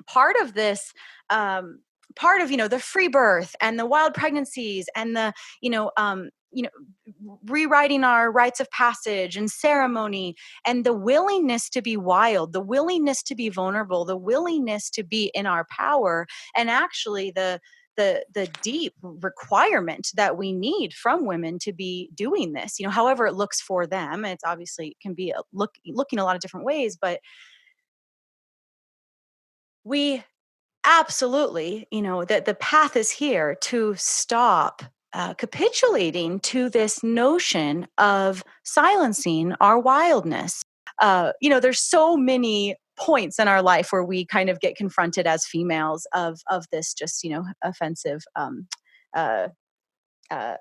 part of this, part of the free birth and the wild pregnancies and the rewriting our rites of passage and ceremony, and the willingness to be wild, the willingness to be vulnerable, the willingness to be in our power, and actually the deep requirement that we need from women to be doing this, however it looks for them. It's obviously can be looking a lot of different ways, but we absolutely, that the path is here to stop capitulating to this notion of silencing our wildness. There's so many points in our life where we kind of get confronted as females of this just, offensive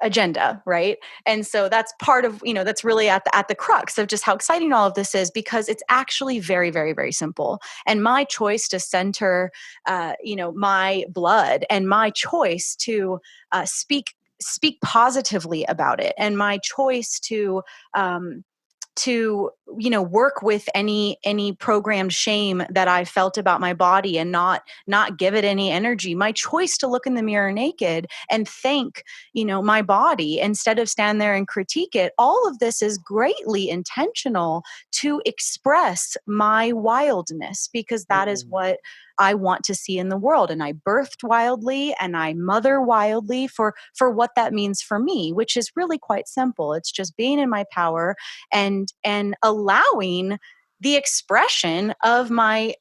agenda, right? And so that's part of, that's really at the crux of just how exciting all of this is, because it's actually very, very, very simple. And my choice to center, my blood, and my choice to speak positively about it, and my choice to work with any programmed shame that I felt about my body and not give it any energy. My choice to look in the mirror naked and thank, my body instead of stand there and critique it. All of this is greatly intentional to express my wildness, because that is what I want to see in the world. And I birthed wildly and I mother wildly for what that means for me, which is really quite simple. It's just being in my power and allowing the expression of my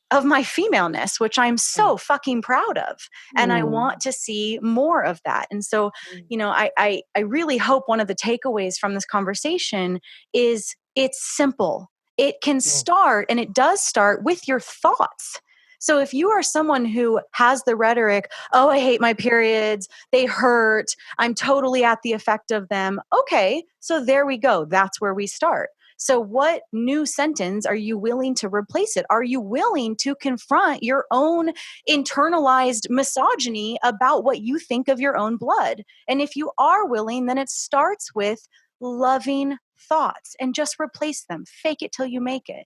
femaleness, which I'm so fucking proud of. And I want to see more of that. And so, I really hope one of the takeaways from this conversation is it's simple. It can start, and it does start with your thoughts. So if you are someone who has the rhetoric, oh, I hate my periods, they hurt, I'm totally at the effect of them. Okay, so there we go. That's where we start. So what new sentence are you willing to replace it? Are you willing to confront your own internalized misogyny about what you think of your own blood? And if you are willing, then it starts with loving thoughts and just replace them. Fake it till you make it.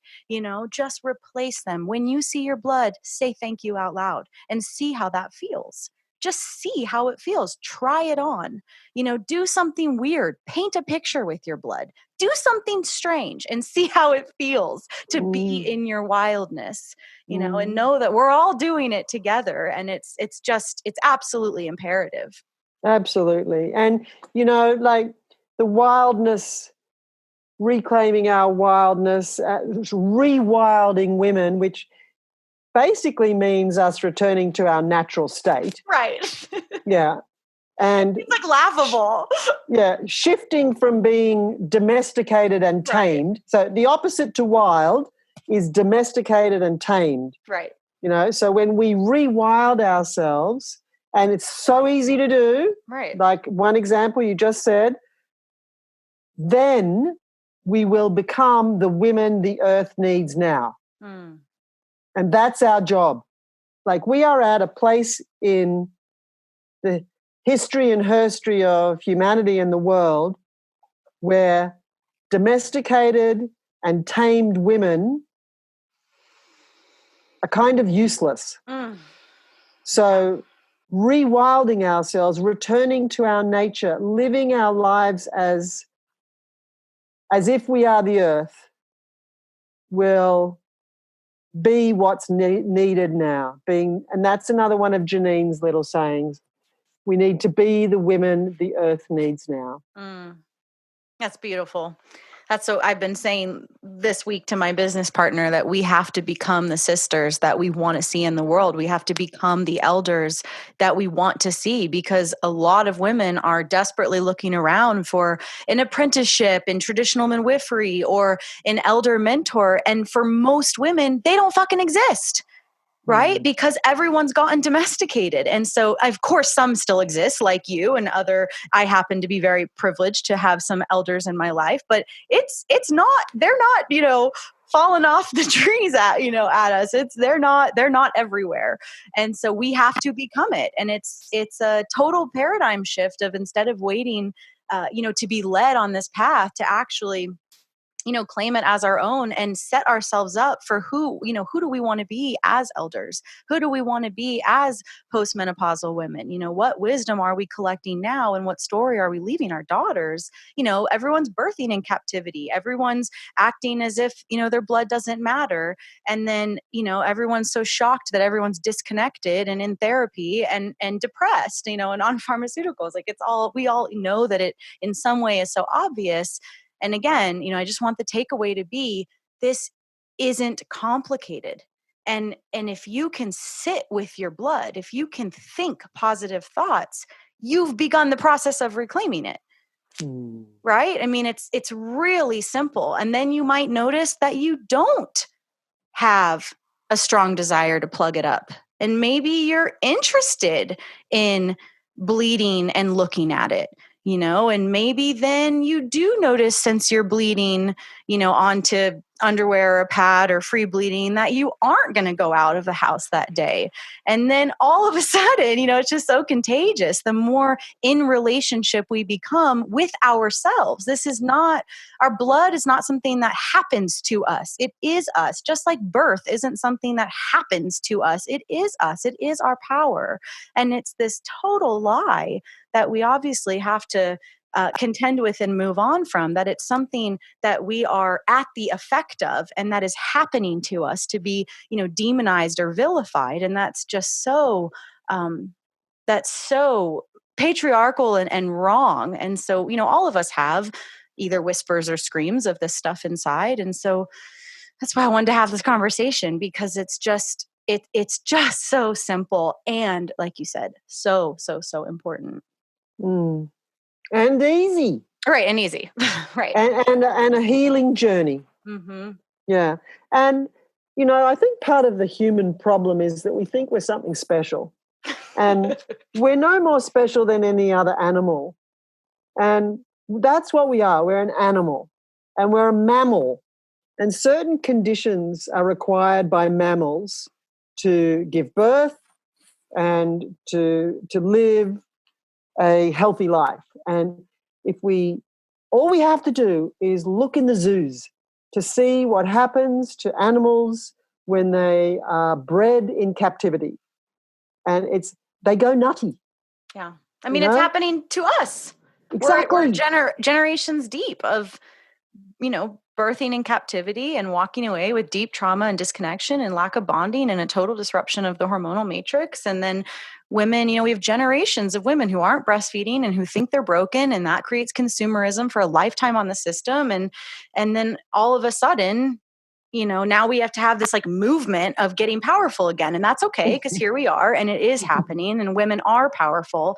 Just replace them. When you see your blood, say thank you out loud and see how that feels. Just see how it feels. Try it on. Do something weird. Paint a picture with your blood. Do something strange and see how it feels to be in your wildness, and know that we're all doing it together. And it's absolutely imperative. Absolutely. And, like the wildness, reclaiming our wildness, rewilding women, which basically means us returning to our natural state. Right. Yeah. And it's like laughable. Yeah. Shifting from being domesticated and tamed. Right. So the opposite to wild is domesticated and tamed. Right. So when we rewild ourselves, and it's so easy to do. Right. Like one example you just said, then we will become the women the earth needs now. And that's our job. Like we are at a place in the history and herstory of humanity and the world where domesticated and tamed women are kind of useless. So rewilding ourselves, returning to our nature, living our lives as if we are the earth will be what's needed now. And that's another one of Janine's little sayings. We need to be the women the earth needs now. That's beautiful. I've been saying this week to my business partner that we have to become the sisters that we want to see in the world. We have to become the elders that we want to see, because a lot of women are desperately looking around for an apprenticeship in traditional midwifery or an elder mentor. And for most women, they don't fucking exist. Right? Because everyone's gotten domesticated. And so, of course, some still exist like you and I happen to be very privileged to have some elders in my life, but they're not, falling off the trees at us. They're not everywhere. And so we have to become it. And it's a total paradigm shift of, instead of waiting, to be led on this path, to actually claim it as our own and set ourselves up for who do we want to be as elders? Who do we want to be as postmenopausal women? What wisdom are we collecting now, and what story are we leaving our daughters? Everyone's birthing in captivity. Everyone's acting as if, their blood doesn't matter. And then, everyone's so shocked that everyone's disconnected and in therapy and depressed, and on pharmaceuticals. Like we all know that it in some way is so obvious. And again, I just want the takeaway to be, this isn't complicated. And if you can sit with your blood, if you can think positive thoughts, you've begun the process of reclaiming it. Right? I mean, it's really simple. And then you might notice that you don't have a strong desire to plug it up. And maybe you're interested in bleeding and looking at it. And maybe then you do notice, since you're bleeding, onto underwear or a pad or free bleeding, that you aren't going to go out of the house that day. And then all of a sudden, it's just so contagious. The more in relationship we become with ourselves. Our blood is not something that happens to us. It is us. Just like birth isn't something that happens to us. It is us. It is our power. And it's this total lie that we obviously have to contend with and move on from, that it's something that we are at the effect of, and that is happening to us to be, demonized or vilified. And that's just so patriarchal and wrong. And so, all of us have either whispers or screams of this stuff inside. And so that's why I wanted to have this conversation, because it's just so simple. And like you said, so important. Mm. And easy. Right. And easy. Right. And a healing journey. Mm-hmm. Yeah. And, I think part of the human problem is that we think we're something special. And we're no more special than any other animal. And that's what we are. We're an animal. And we're a mammal. And certain conditions are required by mammals to give birth and to live a healthy life. And all we have to do is look in the zoos to see what happens to animals when they are bred in captivity. And they go nutty. Yeah. I mean, it's happening to us. Exactly. We're generations deep of, birthing in captivity and walking away with deep trauma and disconnection and lack of bonding and a total disruption of the hormonal matrix. And then women, we have generations of women who aren't breastfeeding and who think they're broken, and that creates consumerism for a lifetime on the system. And then all of a sudden, now we have to have this like movement of getting powerful again. And that's okay, because here we are and it is happening and women are powerful.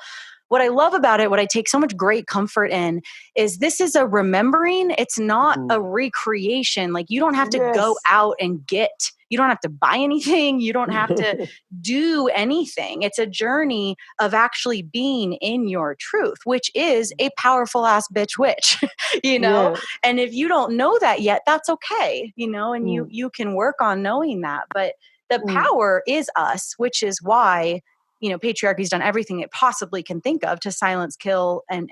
What I love about it, what I take so much great comfort in, is this is a remembering. It's not a recreation. Like, you don't have to go out and you don't have to buy anything. You don't have to do anything. It's a journey of actually being in your truth, which is a powerful ass bitch witch, Yeah. And if you don't know that yet, that's okay, and you can work on knowing that. But the power is us, which is why patriarchy's done everything it possibly can think of to silence, kill, and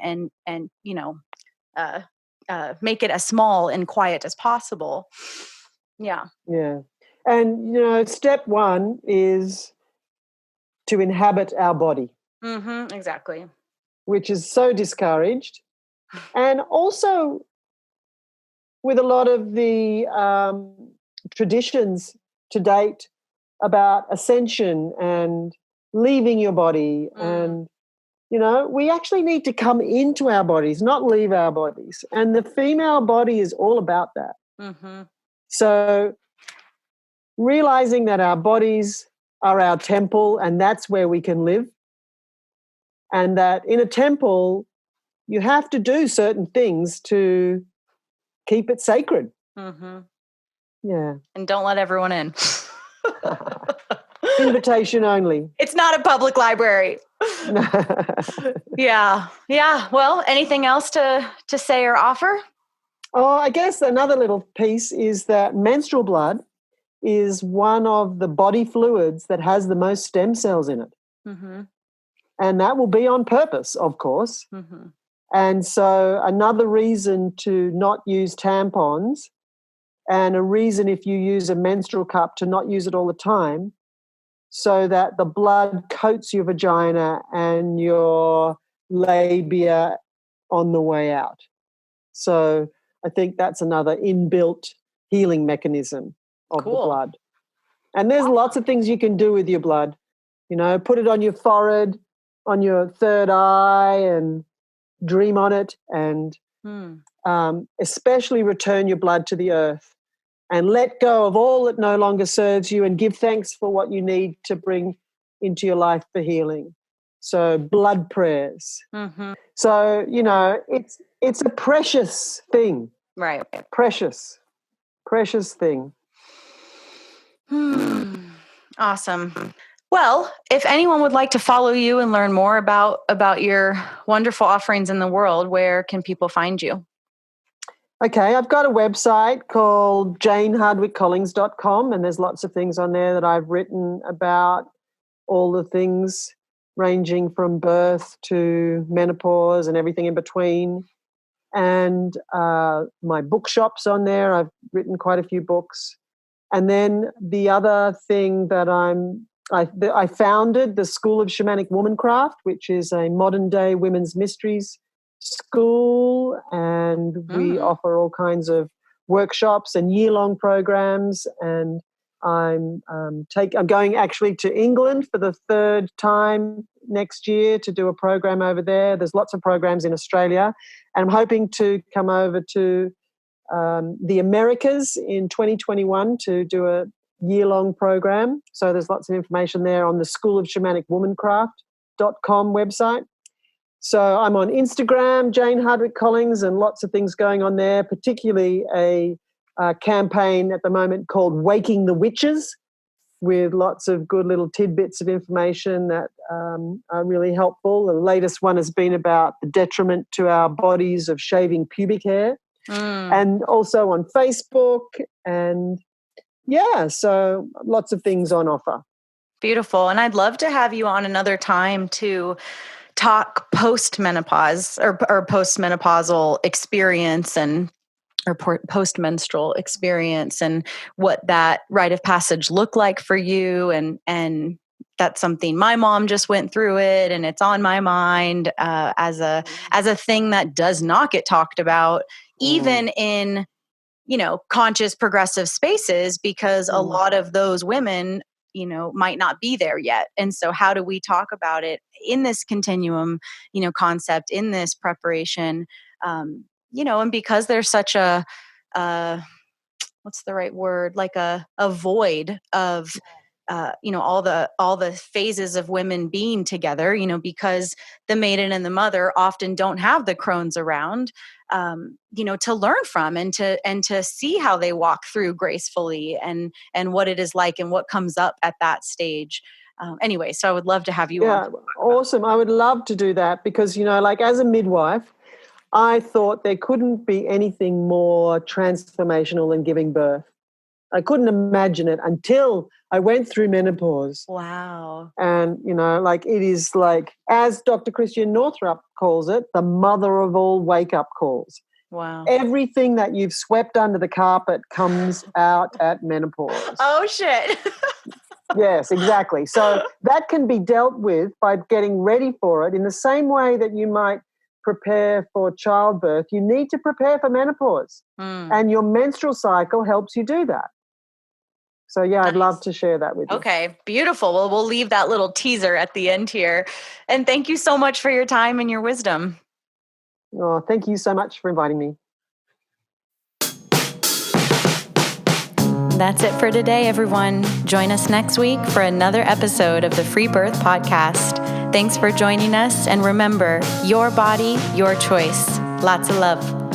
make it as small and quiet as possible. Yeah. Yeah. And, step one is to inhabit our body. Mm-hmm, exactly. Which is so discouraged. And also with a lot of the traditions to date about ascension and leaving your body. And, we actually need to come into our bodies, not leave our bodies. And the female body is all about that. Mm-hmm. So realizing that our bodies are our temple and that's where we can live. And that in a temple, you have to do certain things to keep it sacred. Mm-hmm. Yeah. And don't let everyone in. Invitation only. It's not a public library. Yeah. Well, anything else to say or offer? Oh, I guess another little piece is that menstrual blood is one of the body fluids that has the most stem cells in it. Mm-hmm. And that will be on purpose, of course. Mm-hmm. And so another reason to not use tampons, and a reason if you use a menstrual cup to not use it all the time, so that the blood coats your vagina and your labia on the way out. So I think that's another inbuilt healing mechanism of the blood. And there's lots of things you can do with your blood. Put it on your forehead, on your third eye, and dream on it, and especially return your blood to the earth and let go of all that no longer serves you and give thanks for what you need to bring into your life for healing. So blood prayers. Mm-hmm. So, it's a precious thing. Right. Precious thing. Awesome. Well, if anyone would like to follow you and learn more about your wonderful offerings in the world, where can people find you? Okay, I've got a website called janehardwickecollings.com, and there's lots of things on there that I've written about all the things ranging from birth to menopause and everything in between. And my bookshop's on there. I've written quite a few books. And then the other thing that I founded the School of Shamanic Womancraft, which is a modern-day women's mysteries school, and we offer all kinds of workshops and year-long programs. And I'm going actually to England for the third time next year to do a program over there. There's lots of programs in Australia, and I'm hoping to come over to the Americas in 2021 to do a year-long program. So there's lots of information there on the School of Shamanic Womancraft.com website. So I'm on Instagram, Jane Hardwicke Collings, and lots of things going on there, particularly a campaign at the moment called Waking the Witches, with lots of good little tidbits of information that are really helpful. The latest one has been about the detriment to our bodies of shaving pubic hair. And also on Facebook, and so lots of things on offer. Beautiful. And I'd love to have you on another time to talk post-menopause or post-menopausal experience or post-menstrual experience and what that rite of passage looked like for you. And that's something my mom just went through it, and it's on my mind as a thing that does not get talked about, even in, conscious progressive spaces, because a lot of those women, might not be there yet. And so how do we talk about it in this continuum, concept, in this preparation, and because there's such a, what's the right word? Like a void of, all the phases of women being together, because the maiden and the mother often don't have the crones around, to learn from and to see how they walk through gracefully and what it is like and what comes up at that stage. Anyway, so I would love to have you on. Awesome. I would love to do that because, as a midwife, I thought there couldn't be anything more transformational than giving birth. I couldn't imagine it until I went through menopause. Wow. And, it is like, as Dr. Christian Northrup calls it, the mother of all wake-up calls. Wow. Everything that you've swept under the carpet comes out at menopause. Oh, shit. Yes, exactly. So that can be dealt with by getting ready for it in the same way that you might prepare for childbirth. You need to prepare for menopause, and your menstrual cycle helps you do that. So, I'd love to share that with you. Okay, beautiful. Well, we'll leave that little teaser at the end here. And thank you so much for your time and your wisdom. Oh, thank you so much for inviting me. That's it for today, everyone. Join us next week for another episode of the Free Birth Podcast. Thanks for joining us, and remember, your body, your choice. Lots of love.